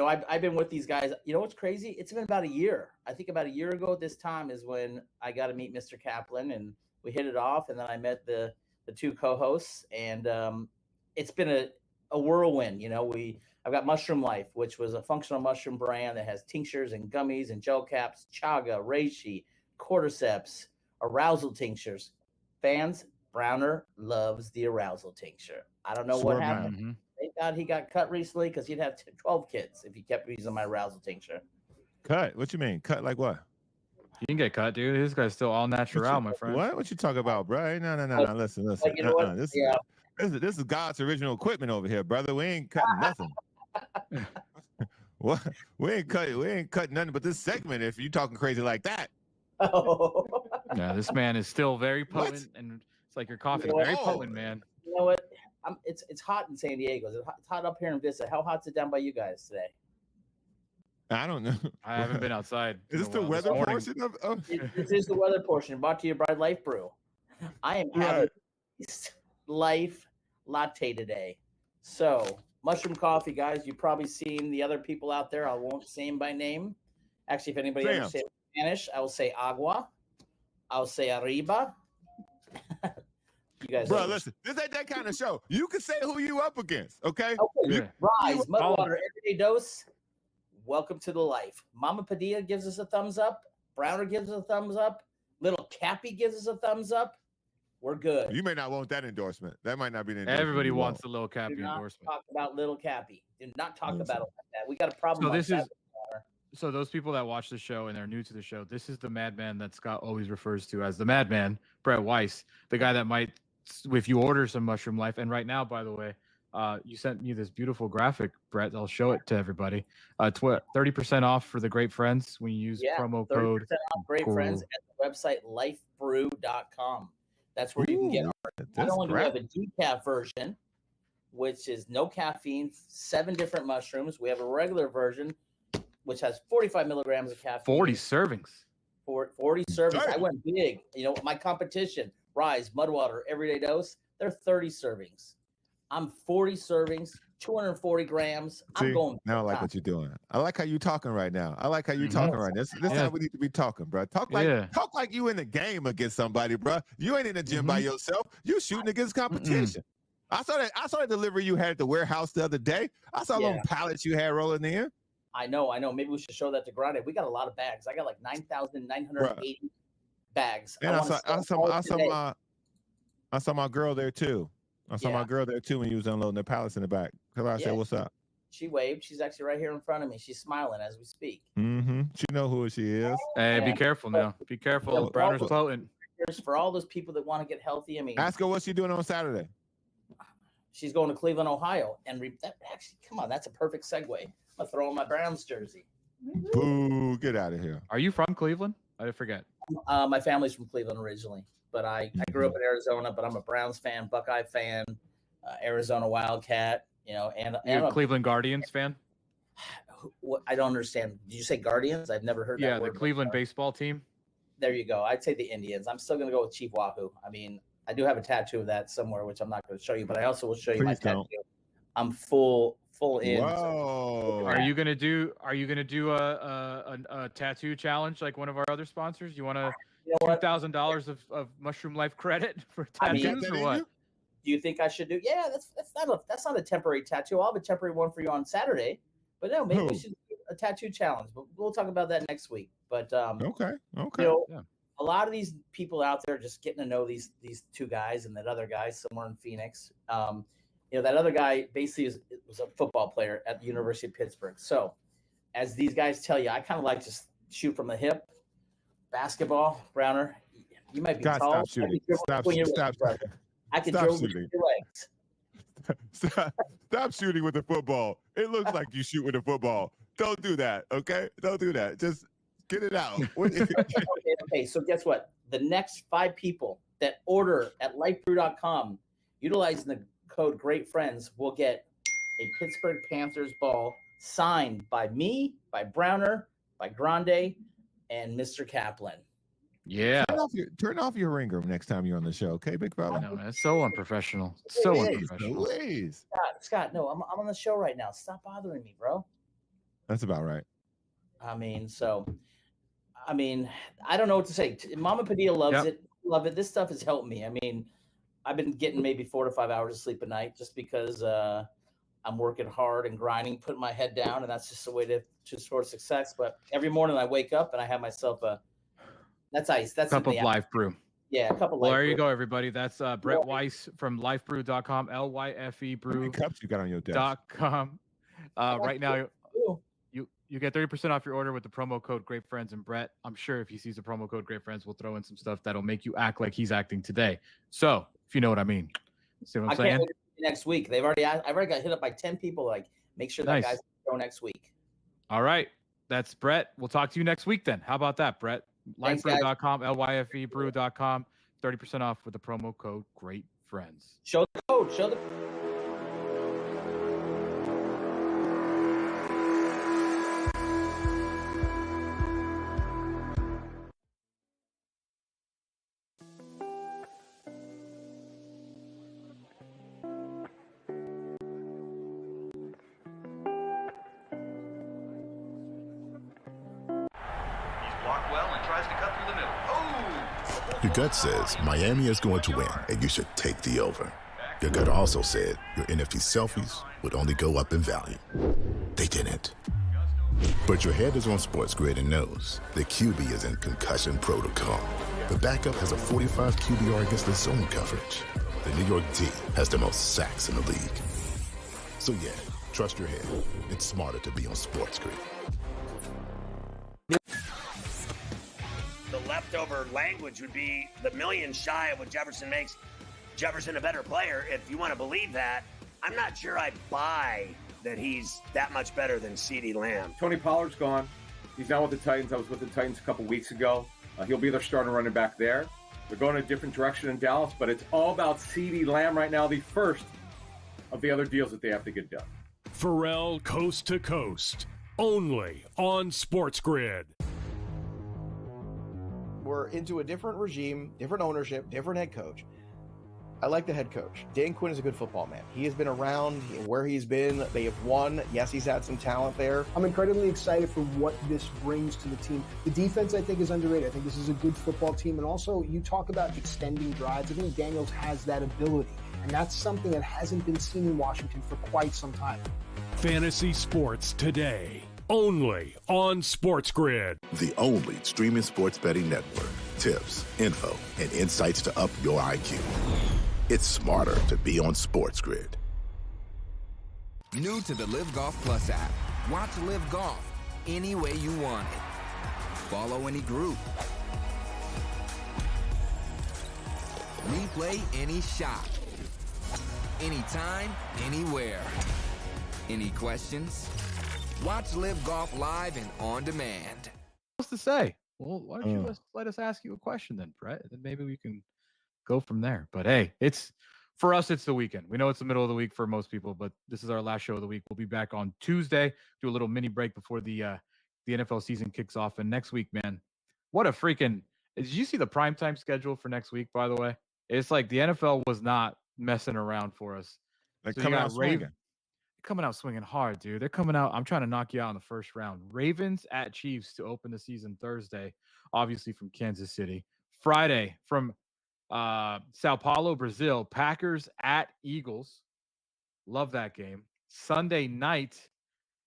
I've been with these guys. You know what's crazy? It's been about a year. I think about a year ago at this time is when I got to meet Mr. Kaplan, and we hit it off. And then I met the two co-hosts, and it's been a whirlwind. I've got Mushroom Life, which was a functional mushroom brand that has tinctures and gummies and gel caps, chaga, reishi, cordyceps, arousal tinctures. Fans, Browner loves the arousal tincture. I don't know what happened. Mm-hmm. Thank God he got cut recently because he'd have 12 kids if he kept using my arousal tincture. Cut? What you mean? Cut like what? You can get cut, dude. This guy's still all natural, my friend. What you talking about, bro? No. Listen. Like, you know what? This is God's original equipment over here, brother. We ain't cutting nothing. What? We ain't cutting nothing but this segment if you talking crazy like that. Oh. Yeah, this man is still very potent, and it's like your coffee, very potent, man. You know what? It's hot in San Diego. It's hot up here in Vista. How hot's it down by you guys today? I don't know. I haven't been outside. Is this the weather portion of? This is the weather portion brought to you by Life Brew. I am having Life latte today. So mushroom coffee, guys. You've probably seen the other people out there. I won't say them by name. Actually, if anybody Sam. understands Spanish, I will say agua. I'll say arriba. You guys, Bro, listen, this ain't that kind of show. You can say who you up against, okay? Okay, Rise, Mudwater, Everyday Dose. Welcome to the life. Mama Padilla gives us a thumbs up. Browner gives us a thumbs up. Little Cappy gives us a thumbs up. We're good. You may not want that endorsement. That might not be the endorsement. Everybody you wants want. the little Cappy Do not endorsement. talk about Little Cappy. Do not talk about it like that. We got a problem. So on this is Saturday, Browner. so those people that watch the show and they're new to the show, this is the madman that Scott always refers to as the madman, Brett Weiss, the guy that might, if you order some Mushroom Life. And right now, by the way, you sent me this beautiful graphic, Brett. I'll show it to everybody. 30% off for the Great Friends when you use promo 30% code. off Great Friends at the website lifebrew.com. That's where you can get our, not only do we have a decaf version, which is no caffeine, 7 different mushrooms. We have a regular version, which has 45 milligrams of caffeine. 40 servings. 40 servings. I went big. You know, my competition, Rise, Mudwater, Everyday Dose, they're 30 servings. I'm 40 servings, 240 grams. See, I'm going. now I like what you're doing. I like how you're talking right now. I like how you're talking right now. This is how we need to be talking, bro. Talk like you in the game against somebody, bro. You ain't in the gym by yourself. You shooting against competition. I saw that delivery you had at the warehouse the other day. I saw little pallets you had rolling in. I know. Maybe we should show that to Grande. We got a lot of bags. I got like 9,980 bags. And I saw my girl there too. I saw my girl there too when you was unloading the pallets in the back. I said, "What's up?" She waved. She's actually right here in front of me. She's smiling as we speak. Mm-hmm. She know who she is. Hey, be careful now. Be careful. Browner's potent. For all those people that want to get healthy, I mean, ask her what she's doing on Saturday. She's going to Cleveland, Ohio, and that actually, come on, that's a perfect segue. I'm gonna throw on my Browns jersey. Boo! Get out of here. Are you from Cleveland? I forget. My family's from Cleveland originally, but I grew up in Arizona. But I'm a Browns fan, Buckeye fan, Arizona Wildcat. You know, and You're a Cleveland Guardians fan? I don't understand. Did you say Guardians? I've never heard that word. Yeah, the Cleveland baseball team. There you go. I'd say the Indians. I'm still going to go with Chief Wahoo. I mean, I do have a tattoo of that somewhere, which I'm not going to show you, but I also will show you my tattoo. I'm full in. Whoa. Are you gonna do a tattoo challenge like one of our other sponsors? You want $2,000 of Mushroom Life credit for tattoos or what? Do you think I should do? Yeah, that's not a temporary tattoo. I'll have a temporary one for you on Saturday. But no, maybe we should do a tattoo challenge. But we'll talk about that next week. But okay. You know, a lot of these people out there just getting to know these two guys and that other guy somewhere in Phoenix. You know, that other guy basically was a football player at the University of Pittsburgh. So, as these guys tell you, I kind of like to shoot from the hip. Basketball, Browner, you might be tall. Stop shooting. I can drill with your legs. Stop shooting with the football. It looks like you shoot with a football. Don't do that, okay? Don't do that. Just get it out. Okay, so guess what? The next 5 people that order at lifebrew.com utilizing the code Great Friends will get a Pittsburgh Panthers ball signed by me, by Browner, by Grande, and Mr. Kaplan. Yeah. Turn off your ringer next time you're on the show, okay, big fella? No, man, it's so unprofessional. So unprofessional. Please. Scott, no, I'm on the show right now. Stop bothering me, bro. That's about right. I mean, I don't know what to say. Mama Padilla loves it. Love it. This stuff has helped me. I mean, I've been getting maybe 4 to 5 hours of sleep a night just because I'm working hard and grinding, putting my head down, and that's just a way to sort success. But every morning I wake up and I have myself that's ice. That's cup of live brew. Yeah, a cup of well, live there you brew. go, everybody. That's Brett Weiss from lifebrew.com, LYFE brew. How many cups you got on your desk? .com. Right now, you get 30% off your order with the promo code Great Friends. And Brett, I'm sure if he sees the promo code Great Friends, we'll throw in some stuff that'll make you act like he's acting today. So, if you know what I mean. See what I'm saying? Can't wait next week. I've already got hit up by 10 people. Like, make sure that guy's show next week. All right. That's Brett. We'll talk to you next week then. How about that, Brett? Lifebrew.com, LYFEbrew.com, 30% off with the promo code Great Friends. Show the code. well and tries to cut through the middle. Oh! Your gut says Miami is going to win, and you should take the over. Your gut also said your NFT selfies would only go up in value. They didn't. But your head is on SportsGrid and knows the QB is in concussion protocol. The backup has a 45 QBR against the zone coverage. The New York D has the most sacks in the league. So yeah, trust your head. It's smarter to be on SportsGrid. The leftover language would be the million shy of what Jefferson makes Jefferson a better player. If you want to believe that, I'm not sure I buy that he's that much better than CeeDee Lamb. Tony Pollard's gone. He's now with the Titans. I was with the Titans a couple weeks ago. He'll be their starting running back there. They're going a different direction in Dallas, but it's all about CeeDee Lamb right now, the first of the other deals that they have to get done. Pharrell Coast to Coast, only on SportsGrid. We're into a different regime, different ownership, different head coach. I like the head coach. Dan Quinn is a good football man. He has been around where he's been. They have won. Yes, he's had some talent there. I'm incredibly excited for what this brings to the team. The defense, I think, is underrated. I think this is a good football team. And also, you talk about extending drives. I think Daniels has that ability. And that's something that hasn't been seen in Washington for quite some time. Fantasy sports today, only on SportsGrid. The only streaming sports betting network. Tips, info, and insights to up your IQ. It's smarter to be on SportsGrid. New to the Live Golf Plus app. Watch Live Golf any way you want it. Follow any group. Replay any shot. Anytime, anywhere. Any questions? Watch Live Golf live and on demand. What's to say? Well, why don't you let us ask you a question then, Brett? And then maybe we can go from there. But hey, it's for us, it's the weekend. We know it's the middle of the week for most people, but this is our last show of the week. We'll be back on Tuesday, do a little mini break before the NFL season kicks off. And next week, man, what a freaking did you see the primetime schedule for next week, by the way? It's like the NFL was not messing around for us. Like coming out swinging. Coming out swinging hard, dude. They're coming out. I'm trying to knock you out in the first round. Ravens at Chiefs to open the season Thursday, obviously from Kansas City. Friday from Sao Paulo, Brazil. Packers at Eagles. Love that game. Sunday night,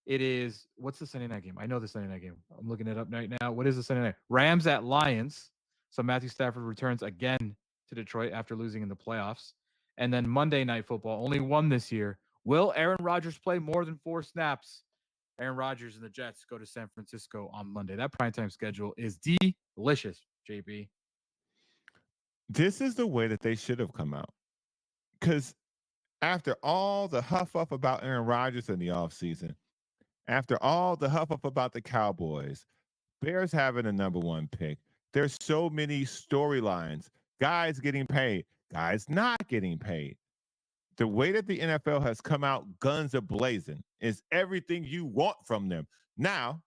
it is. What's the Sunday night game? I know the Sunday night game. I'm looking it up right now. What is the Sunday night? Rams at Lions. So Matthew Stafford returns again to Detroit after losing in the playoffs. And then Monday Night Football, only one this year. Will Aaron Rodgers play more than 4 snaps? Aaron Rodgers and the Jets go to San Francisco on Monday. That primetime schedule is delicious, JB. This is the way that they should have come out. Because after all the huff up about Aaron Rodgers in the offseason, after all the huff up about the Cowboys, Bears having a number 1 pick, there's so many storylines. Guys getting paid, guys not getting paid. The way that the NFL has come out guns a-blazing is everything you want from them. Now,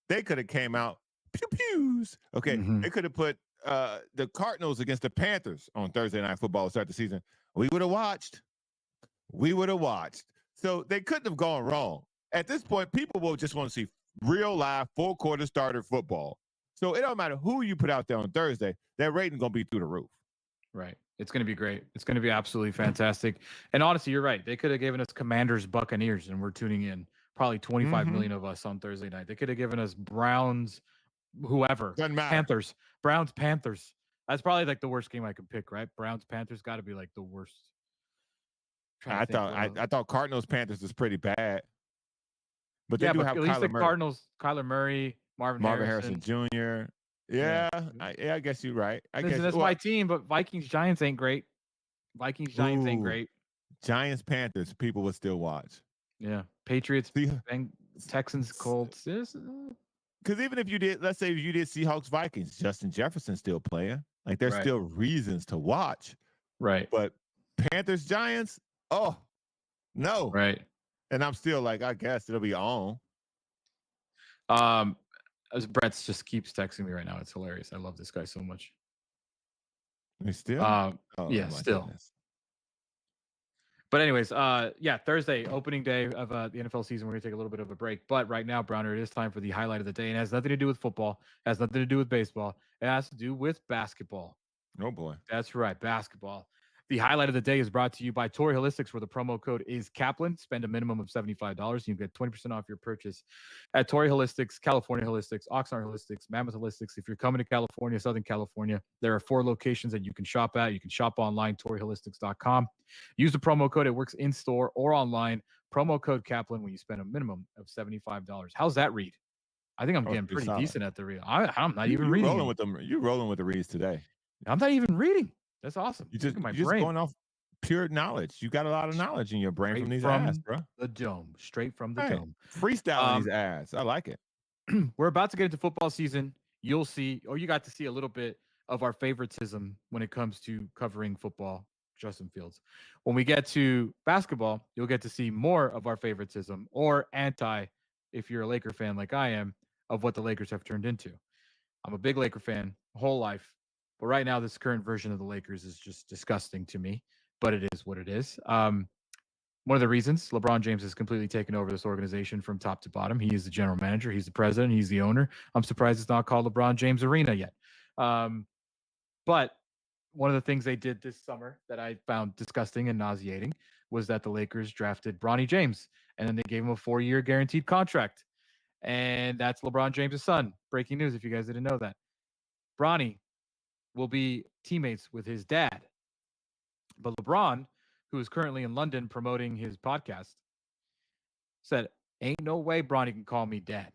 they could have came out pew-pews. Okay, they could have put the Cardinals against the Panthers on Thursday Night Football to start the season. We would have watched. We would have watched. So they couldn't have gone wrong. At this point, people will just want to see real live full-quarter starter football. So it don't matter who you put out there on Thursday, that rating going to be through the roof. Right. It's going to be great. It's going to be absolutely fantastic. And honestly, you're right. They could have given us Commanders, Buccaneers, and we're tuning in. Probably 25 million of us on Thursday night. They could have given us Browns, whoever. Doesn't matter. Panthers. Browns, Panthers. That's probably like the worst game I could pick, right? Browns, Panthers got to be like the worst. I thought Cardinals, Panthers was pretty bad. But they yeah, do but have at least Kyler the Murray. Cardinals, Kyler Murray, Marvin Harrison Jr. Yeah, I guess you're right. I guess that's my team, but Vikings Giants ain't great. Vikings Giants ain't great. Giants Panthers, people would still watch. Yeah, Patriots, Texans, Colts. Because even if you did, let's say you did Seahawks Vikings, Justin Jefferson still playing. Like there's still reasons to watch. Right. But Panthers Giants, oh no. Right. And I'm still like, I guess it'll be on. As Brett just keeps texting me right now. It's hilarious. I love this guy so much. You still? Yeah, still. Goodness. But anyways, Thursday, opening day of the NFL season. We're going to take a little bit of a break. But right now, Browner, it is time for the highlight of the day. And it has nothing to do with football. It has nothing to do with baseball. It has to do with basketball. Oh, boy. That's right, basketball. The highlight of the day is brought to you by Torrey Holistics, where the promo code is Kaplan. Spend a minimum of $75, and you get 20% off your purchase at Torrey Holistics, California Holistics, Oxnard Holistics, Mammoth Holistics. If you're coming to California, Southern California, there are 4 locations that you can shop at. You can shop online, torreyholistics.com. Use the promo code. It works in-store or online. Promo code Kaplan when you spend a minimum of $75. How's that read? I think I'm getting pretty decent at the read. I'm not even reading. Rolling with them. You're rolling with the reads today. I'm not even reading. That's awesome. You're just going off pure knowledge. You got a lot of knowledge in your brain from these ads, bro. The dome, straight from the dome. Freestyling these ads. I like it. We're about to get into football season. You'll see, or you got to see a little bit of our favoritism when it comes to covering football, Justin Fields. When we get to basketball, you'll get to see more of our favoritism or anti, if you're a Laker fan like I am, of what the Lakers have turned into. I'm a big Laker fan whole life. But right now, this current version of the Lakers is just disgusting to me. But it is what it is. One of the reasons LeBron James has completely taken over this organization from top to bottom. He is the general manager. He's the president. He's the owner. I'm surprised it's not called LeBron James Arena yet. But one of the things they did this summer that I found disgusting and nauseating was that the Lakers drafted Bronny James. And then they gave him a 4-year guaranteed contract. And that's LeBron James' son. Breaking news if you guys didn't know that. Bronny will be teammates with his dad. But LeBron, who is currently in London promoting his podcast, said, ain't no way Bronny can call me dad.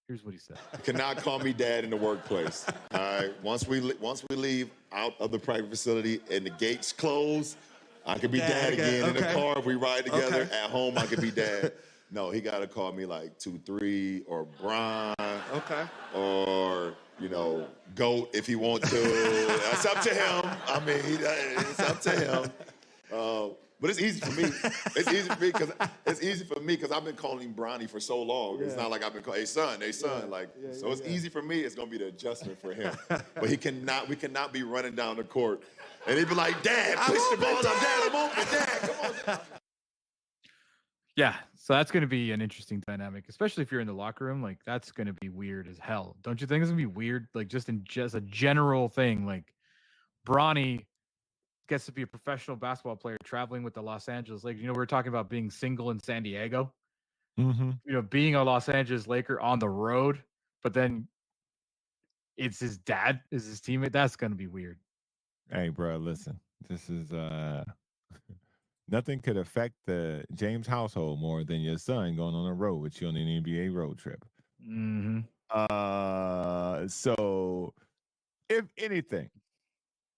Here's what he said. You cannot call me dad in the workplace. All right. Once we leave out of the private facility and the gates close, I could be dad again. In the car, if we ride together. Okay. At home, I could be dad. No, he got to call me like 2-3 or Brian. Okay. Or, GOAT if he wants to. That's up to him. I mean, it's up to him. But it's easy for me. It's easy for me because I've been calling him Bronny for so long. Yeah. It's not like I've been calling, hey son. It's easy for me. It's gonna be the adjustment for him. But we cannot be running down the court and he'd be like, Dad, push the ball up, Dad, I'm open, Dad, come on. Yeah, so that's going to be an interesting dynamic, especially if you're in the locker room. Like, that's going to be weird as hell. Don't you think it's going to be weird? Like, just a general thing. Like, Bronny gets to be a professional basketball player traveling with the Los Angeles Lakers. We were talking about being single in San Diego. Mm-hmm. Being a Los Angeles Laker on the road, but then it's his dad is his teammate. That's going to be weird. Hey, bro, listen. This is nothing could affect the James household more than your son going on a road with you on an NBA road trip. Mm-hmm. So, if anything,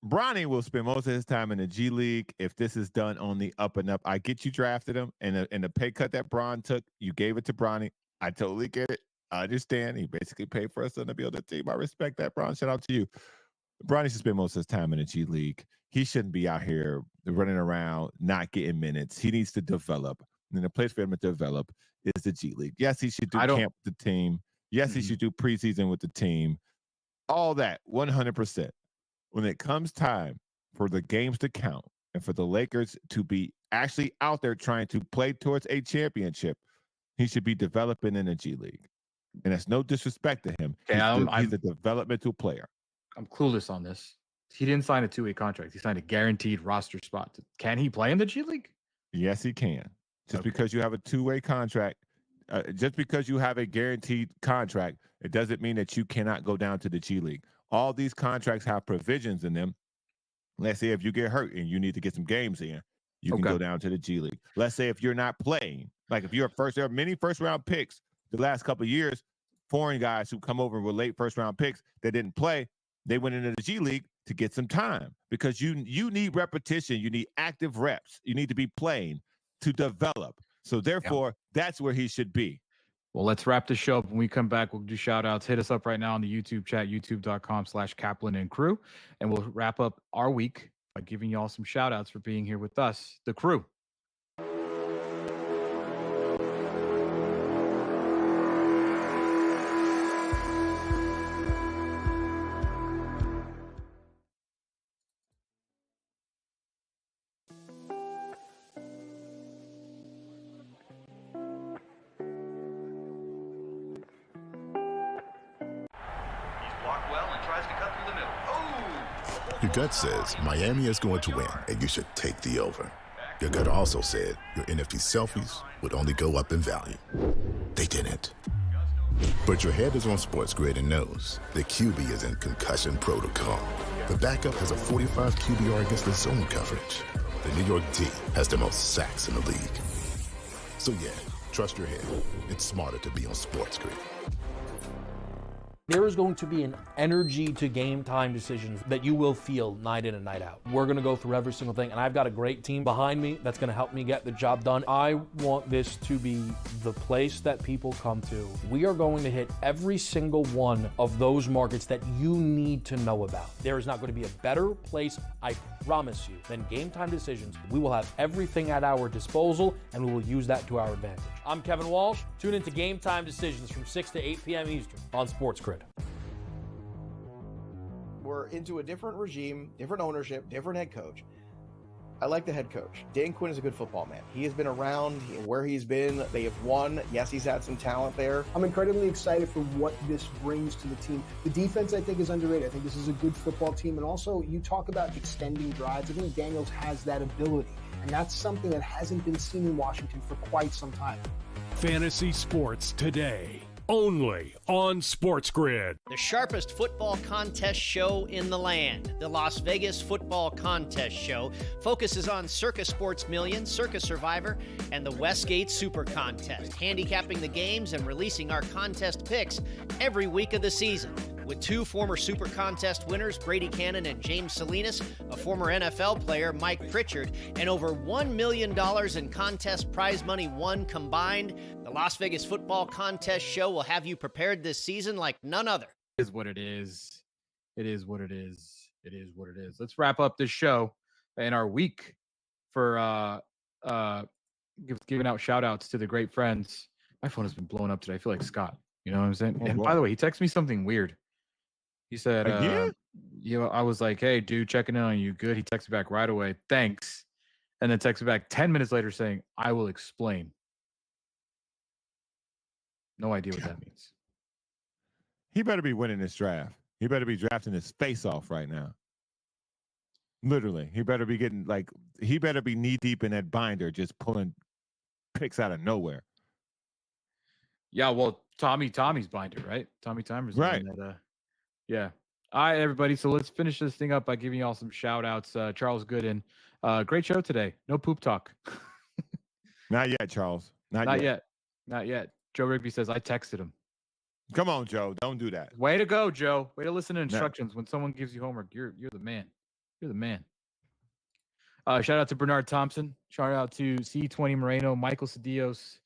Bronny will spend most of his time in the G League. If this is done on the up and up, I get you drafted him, and the pay cut that Bron took, you gave it to Bronny. I totally get it. I understand. He basically paid for us on the build a team. I respect that, Bron. Shout out to you. Bronny should spend most of his time in the G League. He shouldn't be out here running around, not getting minutes. He needs to develop. And the place for him to develop is the G League. Yes, he should do camp with the team. Yes, he should do preseason with the team. All that, 100%. When it comes time for the games to count and for the Lakers to be actually out there trying to play towards a championship, he should be developing in the G League. And that's no disrespect to him. He's a developmental player. I'm clueless on this. He didn't sign a 2-way contract. He signed a guaranteed roster spot. Can he play in the G League? Yes, he can. Just because you have a 2-way contract, just because you have a guaranteed contract, it doesn't mean that you cannot go down to the G League. All these contracts have provisions in them. Let's say if you get hurt and you need to get some games in, you can go down to the G League. Let's say if you're not playing, like if you're there are many first-round picks the last couple of years, foreign guys who come over with late first-round picks that didn't play, they went into the G League to get some time because you need repetition. You need active reps. You need to be playing to develop. So therefore, that's where he should be. Well, let's wrap the show up. When we come back, we'll do shout outs. Hit us up right now on the YouTube chat, youtube.com/Kaplan and Crew. And we'll wrap up our week by giving you all some shout outs for being here with us, the crew. well and tries to cut through the middle. Oh! Your gut says Miami is going to win, and you should take the over. Your gut also said your NFT selfies would only go up in value. They didn't. But your head is on SportsGrid and knows the QB is in concussion protocol. The backup has a 45 QBR against the zone coverage. The New York D has the most sacks in the league. So yeah, trust your head. It's smarter to be on SportsGrid. There is going to be an energy to game time decisions that you will feel night in and night out. We're going to go through every single thing, and I've got a great team behind me that's going to help me get the job done. I want this to be the place that people come to. We are going to hit every single one of those markets that you need to know about. There is not going to be a better place, I promise you, than Game Time Decisions. We will have everything at our disposal, and we will use that to our advantage. I'm Kevin Walsh. Tune into Game Time Decisions from 6 to 8 p.m. Eastern on SportsGrid. We're into a different regime, different ownership, different head coach. I like the head coach. Dan Quinn is a good football man. He has been around where he's been. They have won. Yes, he's had some talent there. I'm incredibly excited for what this brings to the team. The defense, I think, is underrated. I think this is a good football team. And also, you talk about extending drives. I think Daniels has that ability. And that's something that hasn't been seen in Washington for quite some time. Fantasy Sports Today, only on SportsGrid. The sharpest football contest show in the land, the Las Vegas Football Contest Show, focuses on Circus Sports Million, Circus Survivor, and the Westgate Super Contest, handicapping the games and releasing our contest picks every week of the season. With two former Super Contest winners, Brady Cannon and James Salinas, a former NFL player, Mike Pritchard, and over $1 million in contest prize money won combined, the Las Vegas Football Contest Show will have you prepared this season like none other. It is what it is. It is what it is. It is what it is. Let's wrap up this show in our week for giving out shout outs to the great friends. My phone has been blowing up today. I feel like Scott. You know what I'm saying? Oh, and boy. by the way, he texted me something weird. He said, I was like, hey, dude, checking in on you. Good. He texted back right away. Thanks. And then texted back 10 minutes later saying, I will explain. No idea what that means. He better be winning this draft. He better be drafting his face off right now. Literally. He better be he better be knee deep in that binder, just pulling picks out of nowhere. Yeah, well, Tommy's binder, right? Tommy Timer's the right. one that, yeah. All right, everybody. So let's finish this thing up by giving y'all some shout outs. Charles Gooden. Great show today. No poop talk. Not yet, Charles. Not yet. Not yet. Joe Rigby says, I texted him. Come on, Joe. Don't do that. Way to go, Joe. Way to listen to instructions. When someone gives you homework, you're the man. You're the man. Shout out to Bernard Thompson. Shout out to C20 Moreno, Michael Cedillos,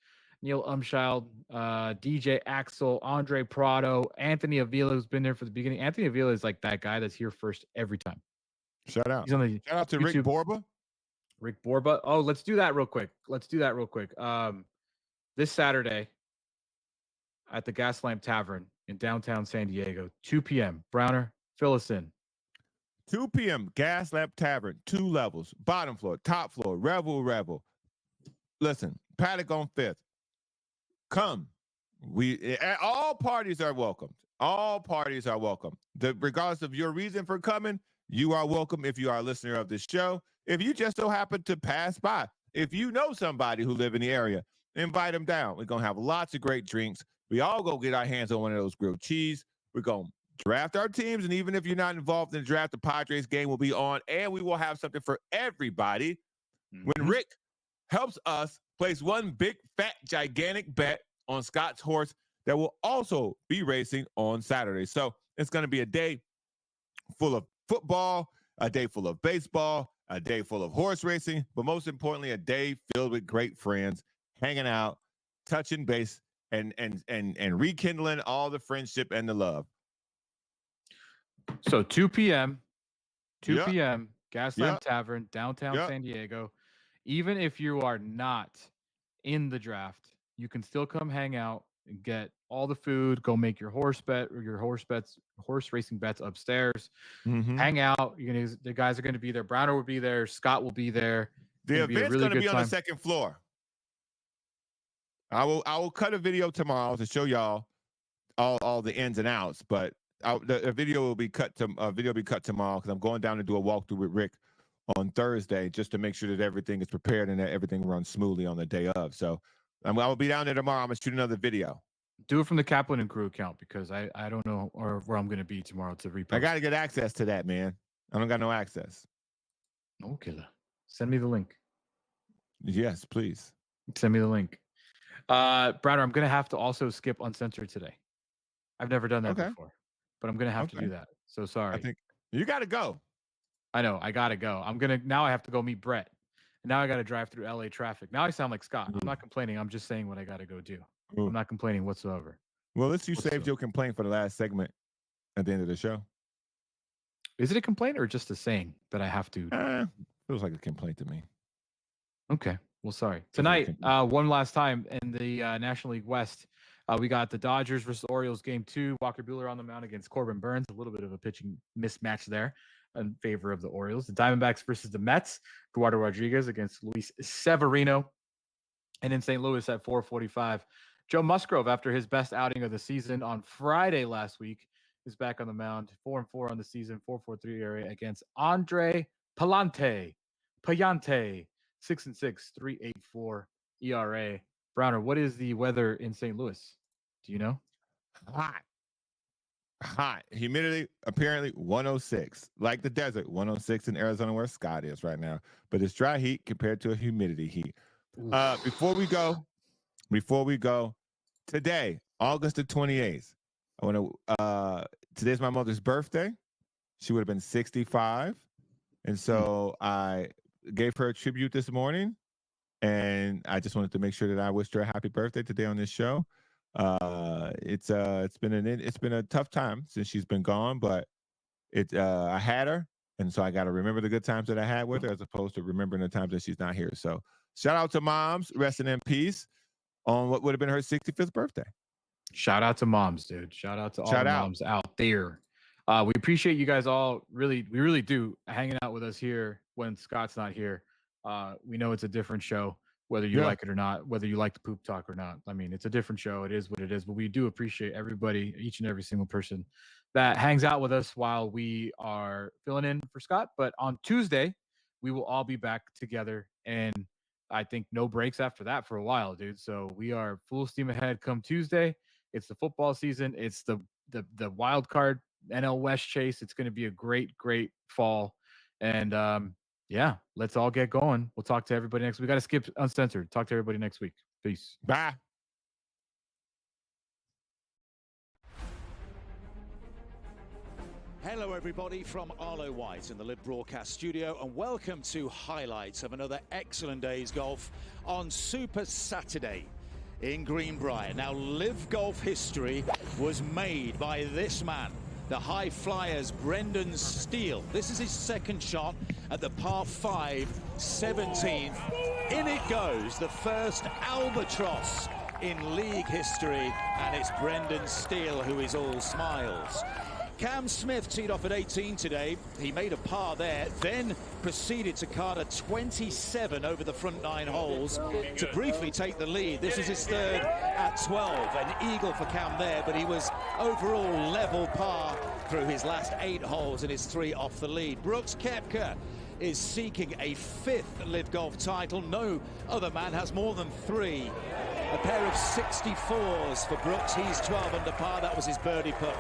Neil Umschild, DJ Axel, Andre Prado, Anthony Avila, who's been there for the beginning. Anthony Avila is like that guy that's here first every time. Shout out. He's on the Shout out to YouTube. Rick Borba. Rick Borba. Oh, let's do that real quick. This Saturday at the Gaslamp Tavern in downtown San Diego, 2 p.m. Browner, fill us in. 2 p.m. Gaslamp Tavern, 2 levels, bottom floor, top floor, Revel. Listen, Paddock on 5th. Come. All parties are welcome. All parties are welcome. Regardless of your reason for coming, you are welcome if you are a listener of this show. If you just so happen to pass by, if you know somebody who live in the area, invite them down. We're going to have lots of great drinks. We all go get our hands on one of those grilled cheese. We're going to draft our teams. And even if you're not involved in the draft, the Padres game will be on. And we will have something for everybody. When Rick helps us place one big, fat, gigantic bet on Scott's horse that will also be racing on Saturday. So it's going to be a day full of football, a day full of baseball, a day full of horse racing, but most importantly, a day filled with great friends, hanging out, touching base, and rekindling all the friendship and the love. So 2 p.m., Gaslamp Tavern, downtown San Diego. Even if you are not in the draft, you can still come hang out and get all the food, go make your horse racing bets upstairs, hang out. The guys are going to be there. Browner will be there. Scott will be there. The event's going to be on the second floor. I will cut a video tomorrow to show y'all all the ins and outs, but the video will be cut to tomorrow because I'm going down to do a walkthrough with Rick on Thursday just to make sure that everything is prepared and that everything runs smoothly on the day of. So I will be down there tomorrow. I'm gonna shoot another video. Do it from the Kaplan and Crew account because I don't know where I'm gonna be tomorrow to repost. I got to get access to that, man. I don't got no access. No killer. Send me the link. Yes, please. Send me the link. Browder, I'm gonna have to also skip Uncensored today. I've never done that before, but I'm gonna have to do that. So sorry. I think you got to go. I know. I gotta go. Now I have to go meet Brett. And now I gotta drive through LA traffic. Now I sound like Scott. I'm not complaining. I'm just saying what I gotta go do. I'm not complaining whatsoever. Well, let's you saved your complaint for the last segment at the end of the show. Is it a complaint or just a saying that I have to? Feels like a complaint to me. Okay. Well, sorry. Tonight, one last time in the National League West, we got the Dodgers versus Orioles game 2. Walker Buehler on the mound against Corbin Burns. A little bit of a pitching mismatch there in favor of the Orioles. The Diamondbacks versus the Mets. Eduardo Rodriguez against Luis Severino. And in St. Louis at 4:45, Joe Musgrove, after his best outing of the season on Friday last week, is back on the mound. 4-4 on the season, 4.43 area against Andre Pallante. 6-6, 3.84 ERA. Browner, what is the weather in St. Louis? Do you know? Hot. Humidity apparently 106. Like the desert, 106 in Arizona where Scott is right now. But it's dry heat compared to a humidity heat. Before we go, today, August the 28th, I want to today's my mother's birthday. She would have been 65. And so I gave her a tribute this morning. And I just wanted to make sure that I wished her a happy birthday today on this show. It's been a tough time since she's been gone, but I had her, and so I got to remember the good times that I had with her as opposed to remembering the times that she's not here. So shout out to moms, resting in peace on what would have been her 65th birthday. Shout out to moms, dude. Shout out to all the moms out there. We appreciate you guys all. We really do hanging out with us here when Scott's not here. We know it's a different show, whether you like it or not, whether you like the poop talk or not. I mean, it's a different show. It is what it is. But we do appreciate everybody, each and every single person that hangs out with us while we are filling in for Scott. But on Tuesday, we will all be back together. And I think no breaks after that for a while, dude. So we are full steam ahead come Tuesday. It's the football season. It's the wild card NL West chase. It's going to be a great fall. And yeah, let's all get going. We'll talk to everybody next week. We got to skip Uncensored. Talk to everybody next week. Peace. Bye. Hello, everybody, from Arlo White in the Live Broadcast Studio, and welcome to highlights of another excellent day's golf on Super Saturday in Greenbrier. Now, Live Golf history was made by this man, the high flyers Brendan Steele. This is his second shot at the par 5, 17th. In it goes, the first albatross in league history, and it's Brendan Steele who is all smiles. Cam Smith teed off at 18 today. He made a par there, then proceeded to card a 27 over the front 9 holes to briefly take the lead. This is his third at 12. An eagle for Cam there, but he was overall level par through his last 8 holes and his 3 off the lead. Brooks Koepka is seeking a 5th Live Golf title. No other man has more than 3. A pair of 64s for Brooks. He's 12 under par. That was his birdie putt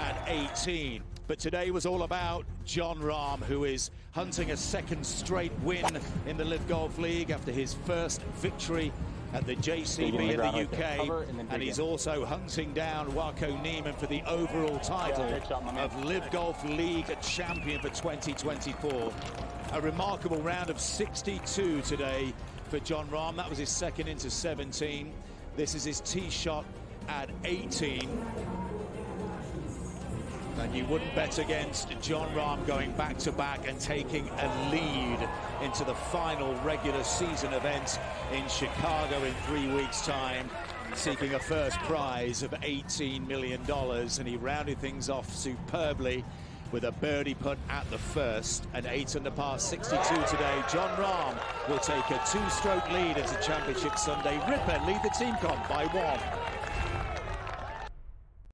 at 18. But today was all about Jon Rahm, who is hunting a second straight win in the Live Golf League after his first victory at the JCB in the UK, and he's also hunting down Wako Niemann for the overall title of Live Golf League champion for 2024. A remarkable round of 62 today for Jon Rahm. That was his second into 17. This is his tee shot at 18. And you wouldn't bet against Jon Rahm going back-to-back and taking a lead into the final regular season event in Chicago in 3 weeks' time, seeking a first prize of $18 million. And he rounded things off superbly with a birdie putt at the first, an 8 under par 62 today. Jon Rahm will take a 2-stroke lead into Championship Sunday. Ripper lead the team comp by 1.